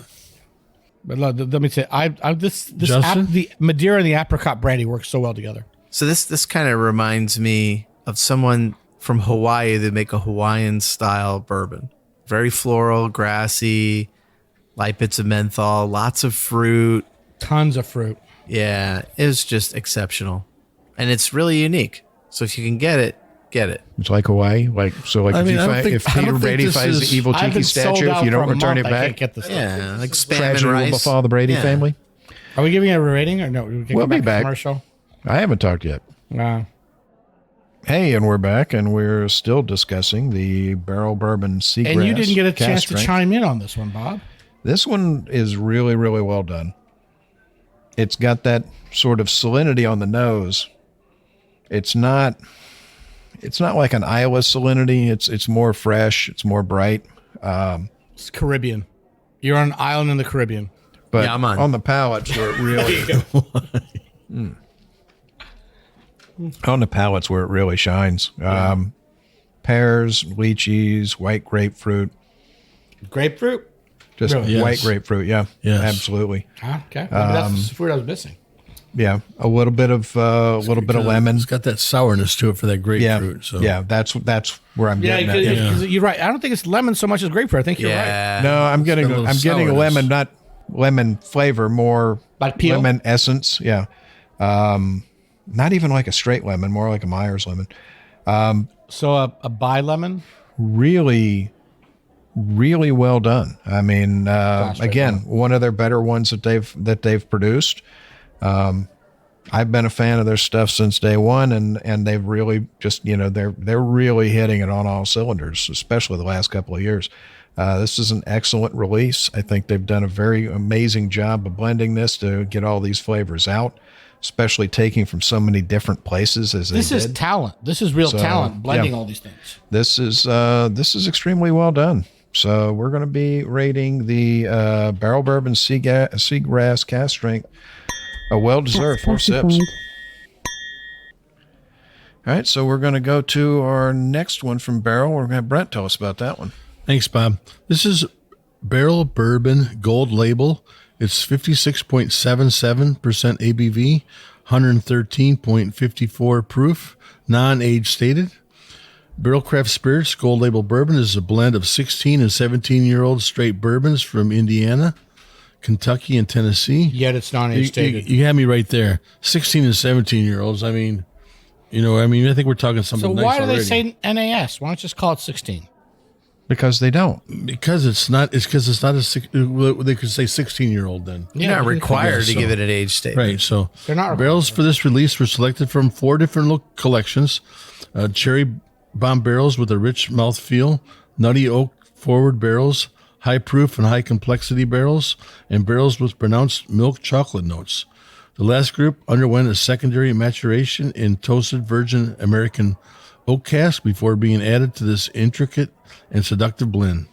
[SPEAKER 4] But let me say, the Madeira and the apricot brandy work so well together.
[SPEAKER 3] So this kind of reminds me of someone from Hawaii that make a Hawaiian style bourbon. Very floral, grassy, light bits of menthol, lots of fruit.
[SPEAKER 4] Tons of fruit.
[SPEAKER 3] Yeah, it was just exceptional. And it's really unique. So if you can get it, get it.
[SPEAKER 2] It's like Hawaii. If Peter Brady finds the evil tiki statue, if you don't return it back,
[SPEAKER 4] get this
[SPEAKER 3] like spam
[SPEAKER 2] tragedy
[SPEAKER 3] and rice.
[SPEAKER 2] will befall the Brady family.
[SPEAKER 4] Are we giving it a rating or no?
[SPEAKER 2] We'll be back.
[SPEAKER 4] Commercial?
[SPEAKER 2] I haven't talked yet. Hey, and we're back, and we're still discussing the Barrell Bourbon Seagrass.
[SPEAKER 4] And you didn't get a chance to chime in on this one, Bob.
[SPEAKER 2] This one is really, really well done. It's got that sort of salinity on the nose. It's not like an Iowa salinity. It's more fresh. It's more bright.
[SPEAKER 4] It's Caribbean. You're on an island in the Caribbean.
[SPEAKER 2] But
[SPEAKER 3] yeah,
[SPEAKER 2] on the palates where it really on the palates where it really shines. Pears, lychees, white grapefruit.
[SPEAKER 4] Grapefruit?
[SPEAKER 2] Just
[SPEAKER 5] really?
[SPEAKER 2] white grapefruit. Yeah.
[SPEAKER 5] Yes.
[SPEAKER 2] Absolutely.
[SPEAKER 4] Okay. That's the fruit I was missing.
[SPEAKER 2] Yeah, a little bit of lemon.
[SPEAKER 5] It's got that sourness to it for that grapefruit.
[SPEAKER 2] Yeah, that's where I'm getting at.
[SPEAKER 4] Yeah, you're right. I don't think it's lemon so much as grapefruit. I think you're right.
[SPEAKER 2] No, I'm getting a lemon, not lemon flavor, more
[SPEAKER 4] like peel?
[SPEAKER 2] Lemon essence. Yeah, not even like a straight lemon, more like a Myers lemon.
[SPEAKER 4] So a bi lemon.
[SPEAKER 2] Really, really well done. I mean, again, one of their better ones that they've produced. I've been a fan of their stuff since day one, and they've really just, they're really hitting it on all cylinders, especially the last couple of years. This is an excellent release. I think they've done a very amazing job of blending this to get all these flavors out, especially taking from so many different places as they did.
[SPEAKER 4] This is talent. This is real talent, blending all these things.
[SPEAKER 2] This is extremely well done. So we're going to be rating the Barrell Bourbon Seagrass Cask Strength a well-deserved 4 sips. All right, so we're going to go to our next one from Barrell. We're going to have Brent tell us about that one.
[SPEAKER 5] Thanks, Bob. This is Barrell Bourbon Gold Label. It's 56.77% ABV, 113.54 proof, non-age stated. Barrell Craft Spirits Gold Label Bourbon is a blend of 16 and 17-year-old straight bourbons from Indiana, Kentucky, and Tennessee.
[SPEAKER 4] Yet it's non-age stated.
[SPEAKER 5] You had me right there. 16 and 17-year-olds. I mean, I think we're talking something nice.
[SPEAKER 4] So why do
[SPEAKER 5] already.
[SPEAKER 4] they say NAS? Why don't you just call it 16?
[SPEAKER 2] Because they don't.
[SPEAKER 5] Because it's not. It's because it's not a. They could say 16-year-old then.
[SPEAKER 3] You're not required to give it an age statement.
[SPEAKER 5] Right. So
[SPEAKER 4] they're not
[SPEAKER 5] barrels for this release were selected from 4 different collections: cherry bomb barrels with a rich mouthfeel, nutty oak forward barrels, high proof and high complexity barrels, and barrels with pronounced milk chocolate notes. The last group underwent a secondary maturation in toasted virgin American oak cask before being added to this intricate and seductive blend.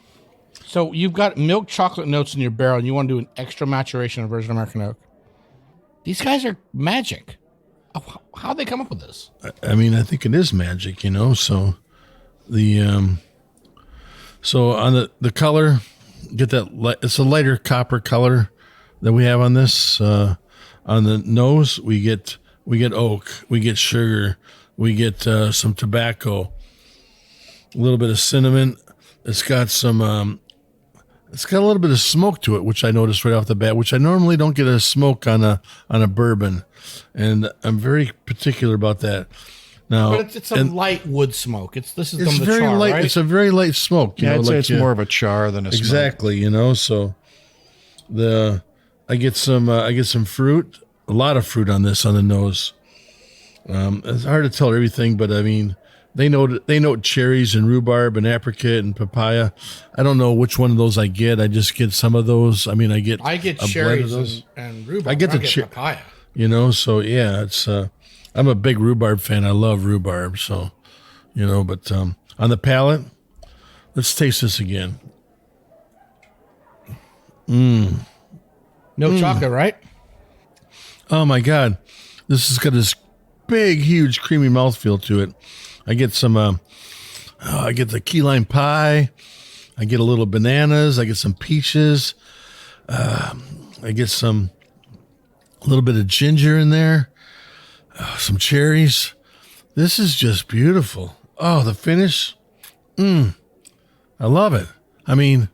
[SPEAKER 4] So you've got milk chocolate notes in your barrel, and you want to do an extra maturation of virgin American oak. These guys are magic. How'd they come up with this?
[SPEAKER 5] I mean, I think it is magic, So the so on the color, get that it's a lighter copper color that we have on this. On the nose, we get oak, we get sugar, we get some tobacco, a little bit of cinnamon. It's got a little bit of smoke to it, which I noticed right off the bat, which I normally don't get a smoke on a bourbon, and I'm very particular about that. Now,
[SPEAKER 4] but it's a light wood smoke. It's
[SPEAKER 5] very
[SPEAKER 4] char,
[SPEAKER 5] light.
[SPEAKER 4] right?
[SPEAKER 5] It's a very light smoke.
[SPEAKER 2] I'd say it's more of a char than a smoke.
[SPEAKER 5] Exactly. So I get some fruit, a lot of fruit on this on the nose. It's hard to tell everything, but I mean, they note cherries and rhubarb and apricot and papaya. I don't know which one of those I get. I just get some of those. I mean, I get
[SPEAKER 4] cherries and rhubarb.
[SPEAKER 5] I get
[SPEAKER 4] papaya.
[SPEAKER 5] So yeah, it's I'm a big rhubarb fan. I love rhubarb. So, but on the palate, let's taste this again.
[SPEAKER 4] Milk chocolate, right?
[SPEAKER 5] Oh my God, this has got this big, huge, creamy mouthfeel to it. I get some, I get the key lime pie. I get a little bananas. I get some peaches. I get a little bit of ginger in there. Some cherries. This is just beautiful. Oh, the finish. I love it. I mean,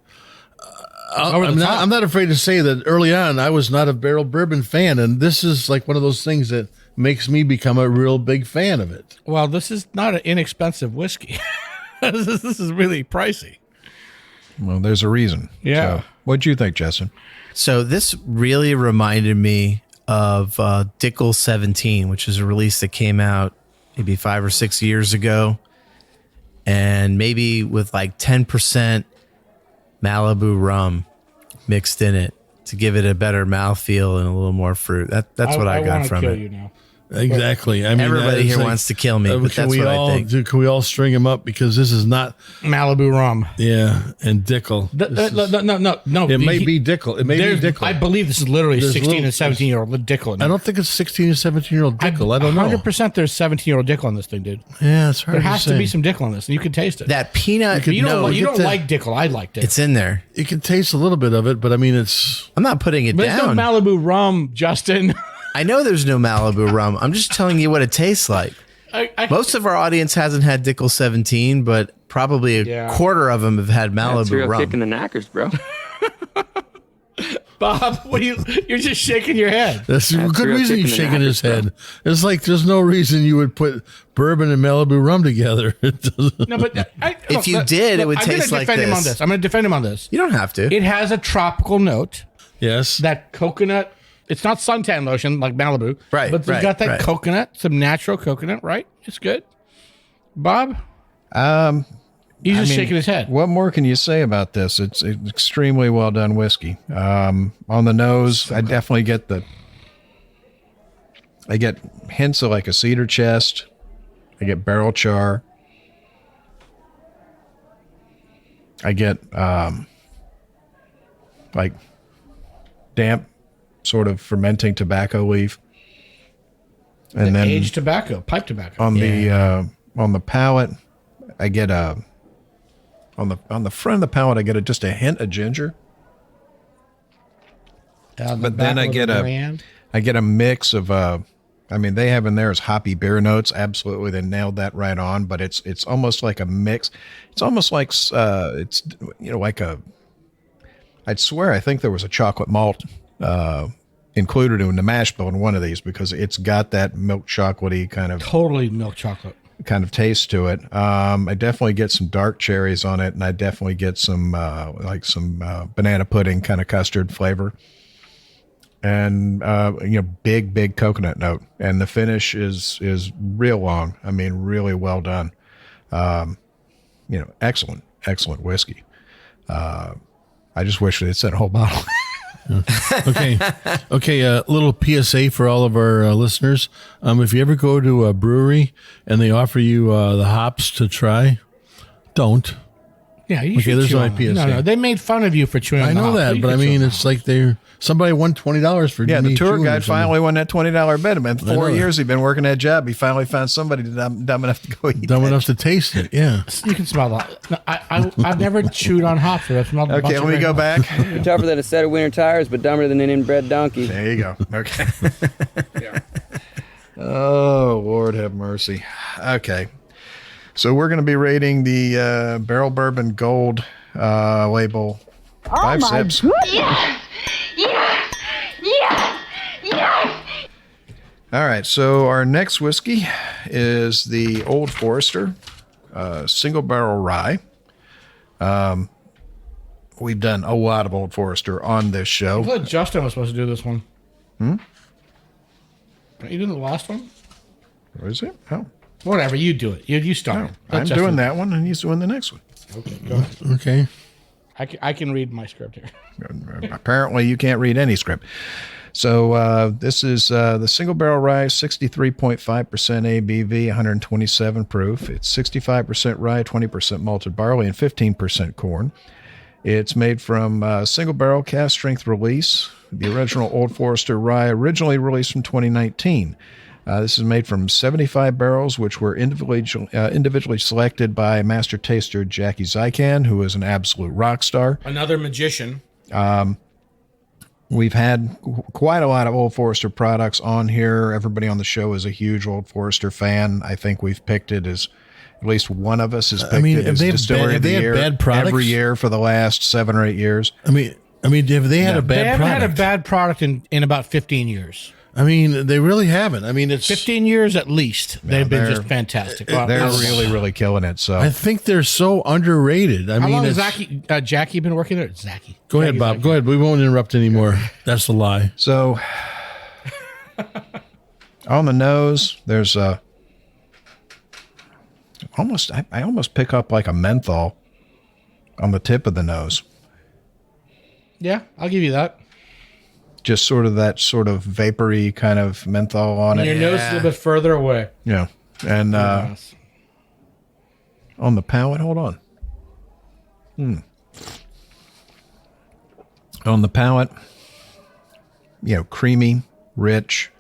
[SPEAKER 5] I'm not afraid to say that early on I was not a Barrell Bourbon fan, and this is like one of those things that makes me become a real big fan of it.
[SPEAKER 4] Well, this is not an inexpensive whiskey. This is really pricey.
[SPEAKER 2] Well, there's a reason.
[SPEAKER 4] Yeah.
[SPEAKER 2] So, what'd you think, Justin?
[SPEAKER 3] So this really reminded me of Dickel 17, which is a release that came out maybe 5 or 6 years ago, and maybe with like 10% Malibu rum mixed in it to give it a better mouthfeel and a little more fruit. That's what I got from it.
[SPEAKER 4] You now.
[SPEAKER 5] Exactly. I mean,
[SPEAKER 3] everybody here wants to kill me, but that's what I think.
[SPEAKER 5] Can we all string them up? Because this is not
[SPEAKER 4] Malibu rum.
[SPEAKER 5] Yeah, and Dickel.
[SPEAKER 4] No.
[SPEAKER 5] It may be Dickel. It may be Dickel.
[SPEAKER 4] I believe this is literally 16 and 17-year-old Dickel.
[SPEAKER 5] I don't think it's 16 and 17-year-old Dickel. I don't know.
[SPEAKER 4] 100% there's 17-year-old Dickel on this thing, dude.
[SPEAKER 5] Yeah, it's hard to say.
[SPEAKER 4] There has to be some Dickel on this, and you can taste it.
[SPEAKER 3] That peanut.
[SPEAKER 4] You don't like Dickel. I liked it.
[SPEAKER 3] It's in there.
[SPEAKER 5] You can taste a little bit of it, but I mean,
[SPEAKER 3] I'm not putting it
[SPEAKER 4] down.
[SPEAKER 3] There's
[SPEAKER 4] no Malibu rum, Justin.
[SPEAKER 3] I know there's no Malibu rum. I'm just telling you what it tastes like. Most of our audience hasn't had Dickel 17, but probably a quarter of them have had Malibu rum.
[SPEAKER 10] Kicking the knackers, bro.
[SPEAKER 4] Bob, you're just shaking your head.
[SPEAKER 5] That's a good reason he's shaking his head. It's like there's no reason you would put bourbon and Malibu rum together.
[SPEAKER 4] No, but
[SPEAKER 3] if you did, it would taste like this.
[SPEAKER 4] I'm going to defend him on this.
[SPEAKER 3] You don't have to.
[SPEAKER 4] It has a tropical note.
[SPEAKER 5] Yes.
[SPEAKER 4] That coconut. It's not suntan lotion like Malibu.
[SPEAKER 3] Right.
[SPEAKER 4] But it's got that coconut, some natural coconut, right? It's good. Bob? He's just shaking his head.
[SPEAKER 2] What more can you say about this? It's extremely well done whiskey. On the nose, I definitely get I get hints of like a cedar chest. I get barrel char. I get like damp, sort of fermenting tobacco leaf, and then
[SPEAKER 4] aged tobacco, pipe tobacco.
[SPEAKER 2] On the palate, I get on the front of the palate, I get just a hint of ginger. But then I get a mix of I mean, they have in there is hoppy beer notes. Absolutely, they nailed that right on. But it's almost like a mix. It's almost like it's like a. I'd swear I think there was a chocolate malt included in the mash bill in one of these, because it's got that milk chocolatey kind of
[SPEAKER 4] totally milk chocolate
[SPEAKER 2] kind of taste to it. I definitely get some dark cherries on it, and I definitely get some banana pudding kind of custard flavor, and big coconut note. And the finish is real long. I mean, really well done. Excellent whiskey. I just wish they'd sent a whole bottle.
[SPEAKER 5] Okay. A little PSA for all of our listeners. If you ever go to a brewery and they offer you the hops to try, don't.
[SPEAKER 4] Yeah, you should
[SPEAKER 5] there's
[SPEAKER 4] chew
[SPEAKER 5] my
[SPEAKER 4] on them.
[SPEAKER 5] PSA.
[SPEAKER 4] No, they made fun of you for chewing.
[SPEAKER 5] I know that, but I mean, it's like somebody won $20 for
[SPEAKER 2] Yeah,
[SPEAKER 5] me
[SPEAKER 2] the tour
[SPEAKER 5] chewing or
[SPEAKER 2] guide
[SPEAKER 5] something.
[SPEAKER 2] finally won that $20 bet. Man,
[SPEAKER 5] I
[SPEAKER 2] 4
[SPEAKER 5] know
[SPEAKER 2] years he'd been working that job. He finally found somebody dumb enough to go eat.
[SPEAKER 5] Dumb enough to taste it. Yeah.
[SPEAKER 4] You can smell that. No, I've never chewed on hops. But I've smelled.
[SPEAKER 2] Okay, let me go back.
[SPEAKER 10] You're tougher than a set of winter tires, but dumber than an inbred donkey.
[SPEAKER 2] There you go. Okay. Oh, Lord have mercy. Okay. So we're going to be rating the Barrell Bourbon Gold label. 5 sips.
[SPEAKER 6] Yes! Yes! Yes! Yes!
[SPEAKER 2] All right. So our next whiskey is the Old Forester Single Barrel Rye. We've done a lot of Old Forester on this
[SPEAKER 4] I
[SPEAKER 2] show.
[SPEAKER 4] thought Justin was supposed to do this one. You did the last one?
[SPEAKER 2] What is it? Oh,
[SPEAKER 4] Whatever, you do it. You start.
[SPEAKER 2] no. I'm doing that one, and he's doing the next one.
[SPEAKER 4] Okay, go ahead.
[SPEAKER 5] Okay.
[SPEAKER 4] I can read my script here.
[SPEAKER 2] Apparently, you can't read any script. So this is the Single Barrel Rye, 63.5% ABV, 127 proof. It's 65% rye, 20% malted barley, and 15% corn. It's made from single barrel cast strength release. The original Old Forester Rye, originally released from 2019. This is made from 75 barrels, which were individually selected by master taster Jackie Zykan, who is an absolute rock star.
[SPEAKER 4] Another magician.
[SPEAKER 2] We've had quite a lot of Old Forester products on here. Everybody on the show is a huge Old Forester fan. I think we've picked it as at least one of us has picked it as Distillery of the Year
[SPEAKER 5] bad products
[SPEAKER 2] every year for the last 7 or 8 years.
[SPEAKER 5] I mean, have they had a
[SPEAKER 4] They
[SPEAKER 5] bad
[SPEAKER 4] haven't
[SPEAKER 5] product?
[SPEAKER 4] had a bad product in about 15 years.
[SPEAKER 5] I mean, they really haven't. I mean, it's
[SPEAKER 4] 15 years at least. They've been
[SPEAKER 2] they're-
[SPEAKER 4] just fantastic.
[SPEAKER 2] They're really, really killing it. So
[SPEAKER 5] I think they're so underrated.
[SPEAKER 4] How long has Jackie been working there? Zachy.
[SPEAKER 5] Go ahead, Bob. Go ahead. We won't interrupt anymore. That's the lie.
[SPEAKER 2] So on the nose, there's I almost pick up like a menthol on the tip of the nose.
[SPEAKER 4] Yeah, I'll give you that.
[SPEAKER 2] Just sort of that sort of vapory kind of menthol on
[SPEAKER 4] And
[SPEAKER 2] it.
[SPEAKER 4] your nose is a little bit further away.
[SPEAKER 2] Yeah. And on the palate, hold on. On the palate, creamy, rich.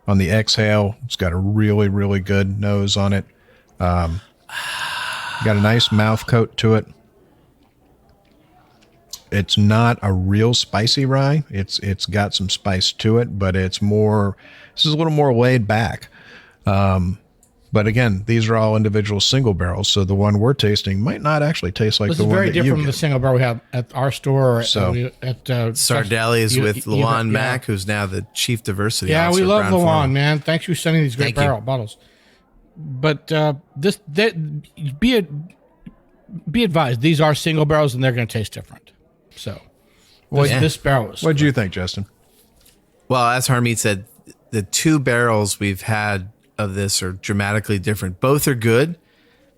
[SPEAKER 2] On the exhale, it's got a really, really good nose on it. Got a nice mouth coat to it. It's not a real spicy rye. It's got some spice to it, but this is a little more laid back. But again, these are all individual single barrels, so the one we're tasting might not actually taste like
[SPEAKER 4] This
[SPEAKER 2] the
[SPEAKER 4] is
[SPEAKER 2] one
[SPEAKER 4] very
[SPEAKER 2] that you
[SPEAKER 4] different from
[SPEAKER 2] get.
[SPEAKER 4] the single barrel we have at our store or
[SPEAKER 2] So-
[SPEAKER 4] at
[SPEAKER 3] Sardelli's
[SPEAKER 4] you-
[SPEAKER 3] with
[SPEAKER 4] you-
[SPEAKER 3] Luan
[SPEAKER 4] yeah.
[SPEAKER 3] Mack, who's now the chief diversity
[SPEAKER 4] Yeah,
[SPEAKER 3] officer.
[SPEAKER 4] we love
[SPEAKER 3] Brown
[SPEAKER 4] Luan,
[SPEAKER 3] Forman.
[SPEAKER 4] man. Thanks for sending these great
[SPEAKER 3] Thank you.
[SPEAKER 4] bottles. But be advised, these are single barrels and they're going to taste different. So this barrel is.
[SPEAKER 2] What do you think, Justin?
[SPEAKER 3] Well, as Harmeet said, the 2 barrels we've had of this are dramatically different. Both are good,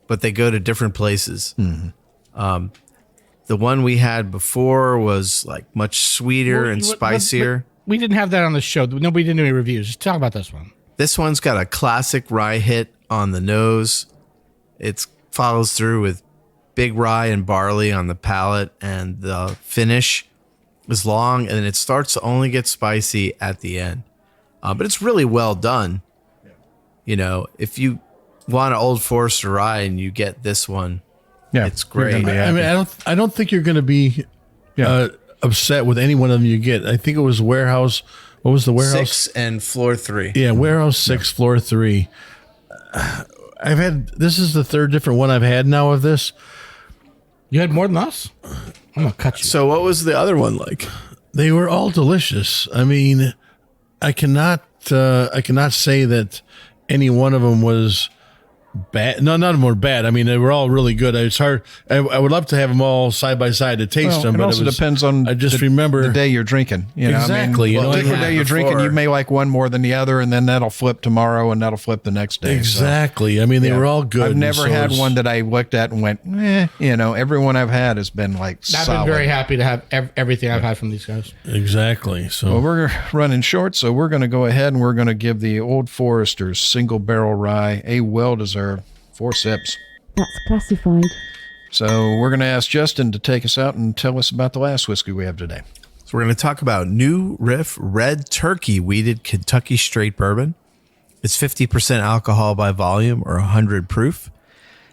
[SPEAKER 3] but they go to different places.
[SPEAKER 2] Mm-hmm.
[SPEAKER 3] The one we had before was like much sweeter and spicier.
[SPEAKER 4] But we didn't have that on the show. Nobody did any reviews. Just talk about this one.
[SPEAKER 3] This one's got a classic rye hit on the nose. It follows through with big rye and barley on the palate, and the finish is long, and then it starts to only get spicy at the end. But it's really well done. If you want an Old Forester Rye and you get this one, it's great.
[SPEAKER 2] You're gonna be
[SPEAKER 5] I mean, I don't think you're going to be upset with any one of them you get. I think it was Warehouse. What was the Warehouse?
[SPEAKER 3] 6 and floor 3.
[SPEAKER 5] Yeah, Warehouse 6, floor 3. This is the 3rd different one I've had now of this.
[SPEAKER 4] You had more than us? I'm going to cut you.
[SPEAKER 3] So what was the other one like?
[SPEAKER 5] They were all delicious. I mean, I cannot say that any one of them was bad. No, none of them were bad. I mean, they were all really good. It's hard. I would love to have them all side by side to taste them.
[SPEAKER 2] It
[SPEAKER 5] But
[SPEAKER 2] also depends on
[SPEAKER 5] I just remember
[SPEAKER 2] the day you're drinking. You know,
[SPEAKER 5] exactly.
[SPEAKER 2] I mean,
[SPEAKER 5] You know,
[SPEAKER 2] particular day you're drinking, you may like one more than the other, and then that'll flip tomorrow, and that'll flip the next day.
[SPEAKER 5] Exactly.
[SPEAKER 2] So,
[SPEAKER 5] I mean, they were all good.
[SPEAKER 2] I've never had one that I looked at and went, you know, everyone I've had has been like
[SPEAKER 4] I've
[SPEAKER 2] solid.
[SPEAKER 4] been very happy to have everything I've had from these guys.
[SPEAKER 5] Exactly. So
[SPEAKER 2] Well, we're running short, so we're going to go ahead and we're going to give the Old Forester's Single Barrel Rye a well-deserved 4 sips.
[SPEAKER 7] That's classified.
[SPEAKER 2] So we're going to ask Justin to take us out and tell us about the last whiskey we have today.
[SPEAKER 3] So we're going to talk about New Riff Red Turkey Wheated Kentucky Straight Bourbon. It's 50% alcohol by volume or 100 proof.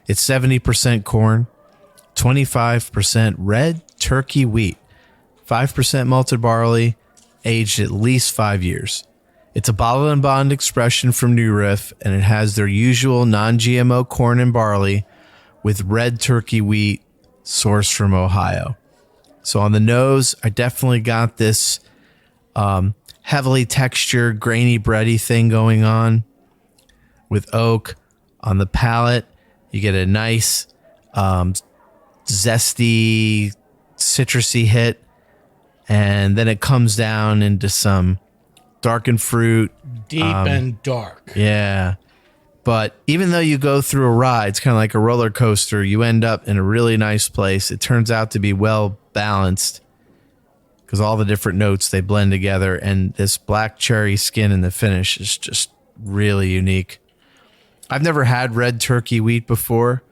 [SPEAKER 3] It's 70% corn, 25% red turkey wheat, 5% malted barley, aged at least 5 years. It's a bottle and bond expression from New Riff, and it has their usual non-GMO corn and barley with red turkey wheat sourced from Ohio. So on the nose, I definitely got this heavily textured, grainy, bready thing going on with oak. On the palate, you get a nice zesty, citrusy hit, and then it comes down into some darkened fruit.
[SPEAKER 4] Deep and dark.
[SPEAKER 3] Yeah. But even though you go through a ride, it's kind of like a roller coaster, you end up in a really nice place. It turns out to be well balanced because all the different notes, they blend together. And this black cherry skin in the finish is just really unique. I've never had red turkey wheat before.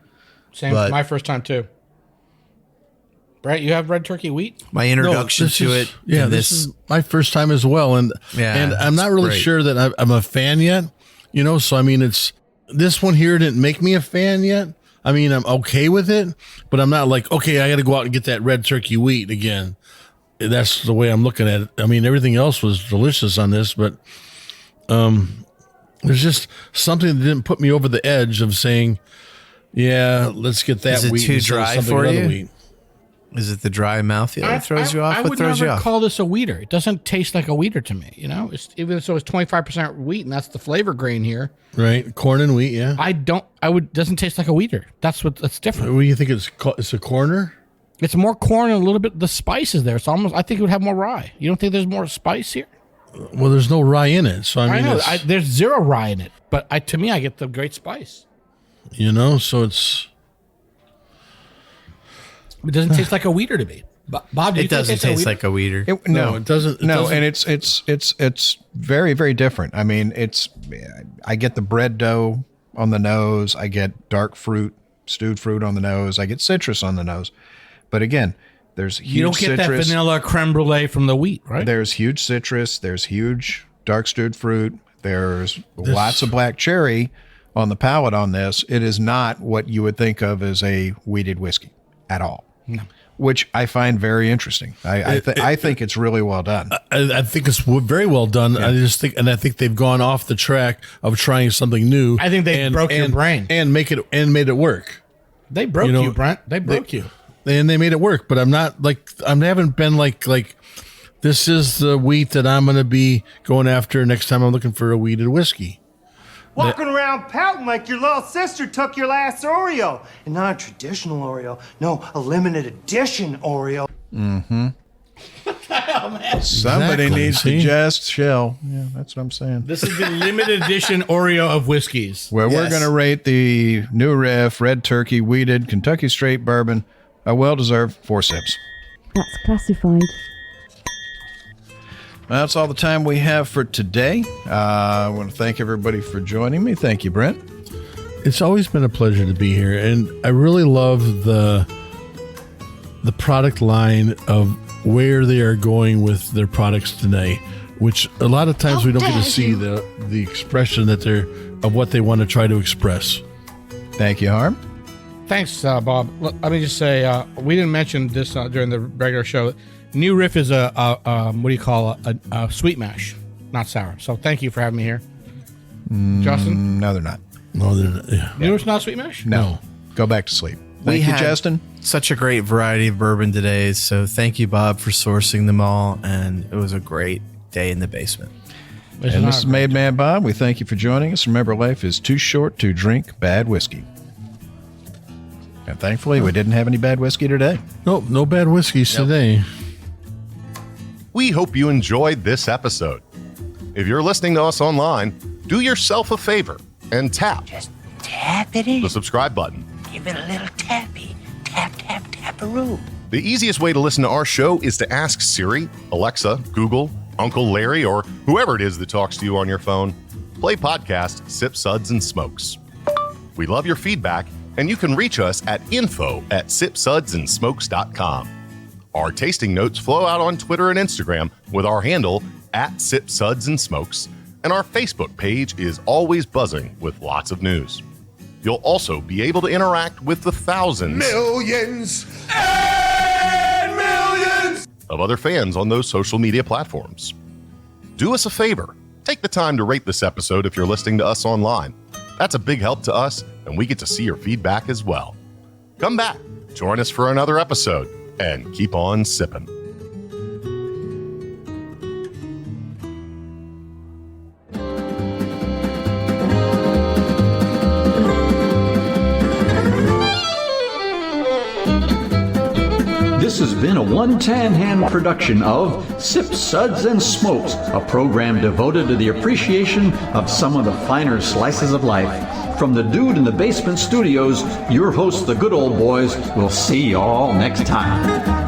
[SPEAKER 4] Same, my first time too. Brent, you have red turkey wheat?
[SPEAKER 3] My introduction to it.
[SPEAKER 5] Yeah, this is my first time as well. And I'm not really sure that I'm a fan yet, you know? So, I mean, this one here didn't make me a fan yet. I mean, I'm okay with it, but I'm not like, okay, I got to go out and get that red turkey wheat again. That's the way I'm looking at it. I mean, everything else was delicious on this, but there's just something that didn't put me over the edge of saying, yeah, let's get that wheat.
[SPEAKER 3] Is it too dry for you?
[SPEAKER 5] Wheat.
[SPEAKER 3] Is it the dry mouth that throws you off? What throws you off?
[SPEAKER 4] I would never call this a wheater. It doesn't taste like a wheater to me. You know, even so, it's 25% wheat, and that's the flavor grain here.
[SPEAKER 5] Right, corn and wheat. Yeah,
[SPEAKER 4] doesn't taste like a wheater. That's different.
[SPEAKER 5] What do you think it's a corner?
[SPEAKER 4] It's more corn and a little bit. The spice is there. It's almost. I think it would have more rye. You don't think there's more spice here?
[SPEAKER 5] Well, there's no rye in it, so I mean,
[SPEAKER 4] there's zero rye in it. But to me, I get the great spice.
[SPEAKER 5] You know, so it's.
[SPEAKER 4] It doesn't taste like a wheater to me. Bob,
[SPEAKER 3] it doesn't taste like a wheater.
[SPEAKER 2] No,
[SPEAKER 5] it doesn't.
[SPEAKER 2] And it's very, very different. I mean, I get the bread dough on the nose. I get dark fruit, stewed fruit on the nose. I get citrus on the nose. But again, there's huge citrus.
[SPEAKER 4] You don't get that vanilla creme brulee from the wheat, right?
[SPEAKER 2] There's huge citrus. There's huge dark stewed fruit. There's lots of black cherry on the palate on this. It is not what you would think of as a wheated whiskey at all. No. Which I find very interesting. I think it's really well done.
[SPEAKER 5] I think it's very well done. Yeah. I think they've gone off the track of trying something new.
[SPEAKER 4] I think they broke your brain
[SPEAKER 5] and made it work.
[SPEAKER 4] They broke you, Brent. They broke you.
[SPEAKER 5] And they made it work. But I'm not like I haven't been like this is the wheat that I'm going to be going after next time I'm looking for a wheated whiskey.
[SPEAKER 11] Walking around pouting like your little sister took your last Oreo. And not a traditional Oreo. No, a limited edition Oreo.
[SPEAKER 2] Mm-hmm.
[SPEAKER 4] What the hell, man?
[SPEAKER 2] Somebody needs to just shell. Yeah, that's what I'm saying.
[SPEAKER 4] This is the limited edition Oreo of whiskeys.
[SPEAKER 2] Where we're going to rate the New Riff Red Turkey Wheated Kentucky Straight Bourbon a well-deserved 4 sips.
[SPEAKER 7] That's classified.
[SPEAKER 2] Well, that's all the time we have for today. I want to thank everybody for joining me. Thank you, Brent.
[SPEAKER 5] It's always been a pleasure to be here, and I really love the product line of where they are going with their products today, which a lot of times we don't get to see the expression that of what they want to try to express.
[SPEAKER 2] Thank you, Harm.
[SPEAKER 4] Thanks, Bob. Let me just say, we didn't mention this during the regular show. New Riff is a what do you call a sweet mash, not sour. So thank you for having me here. Justin?
[SPEAKER 2] No, they're not.
[SPEAKER 5] No, they're not. Yeah.
[SPEAKER 4] New Riff's not sweet mash?
[SPEAKER 2] No. Go back to sleep. Thank you, Justin.
[SPEAKER 3] Such a great variety of bourbon today. So thank you, Bob, for sourcing them all. And it was a great day in the basement.
[SPEAKER 2] And this is Made Man Bob. We thank you for joining us. Remember, life is too short to drink bad whiskey. And thankfully, we didn't have any bad whiskey today.
[SPEAKER 5] Nope, no bad whiskeys today.
[SPEAKER 12] We hope you enjoyed this episode. If you're listening to us online, do yourself a favor and tap
[SPEAKER 9] Tap it in.
[SPEAKER 12] the subscribe button.
[SPEAKER 9] Give it a little tappy. Tap, tap, tap-a-roo.
[SPEAKER 12] The easiest way to listen to our show is to ask Siri, Alexa, Google, Uncle Larry, or whoever it is that talks to you on your phone. Play podcast Sip, Suds, and Smokes. We love your feedback, and you can reach us at info@sipsudsandsmokes.com. Our tasting notes flow out on Twitter and Instagram with our handle @SipSudsAndSmokes, and our Facebook page is always buzzing with lots of news. You'll also be able to interact with the thousands,
[SPEAKER 9] Millions and millions
[SPEAKER 12] of other fans on those social media platforms. Do us a favor. Take the time to rate this episode if you're listening to us online. That's a big help to us, and we get to see your feedback as well. Come back, join us for another episode, and keep on sipping.
[SPEAKER 1] This has been a One Tan Hand production of Sip, Suds, and Smokes, a program devoted to the appreciation of some of the finer slices of life. From the Dude in the Basement Studios, your hosts, the Good Old Boys, will see y'all next time.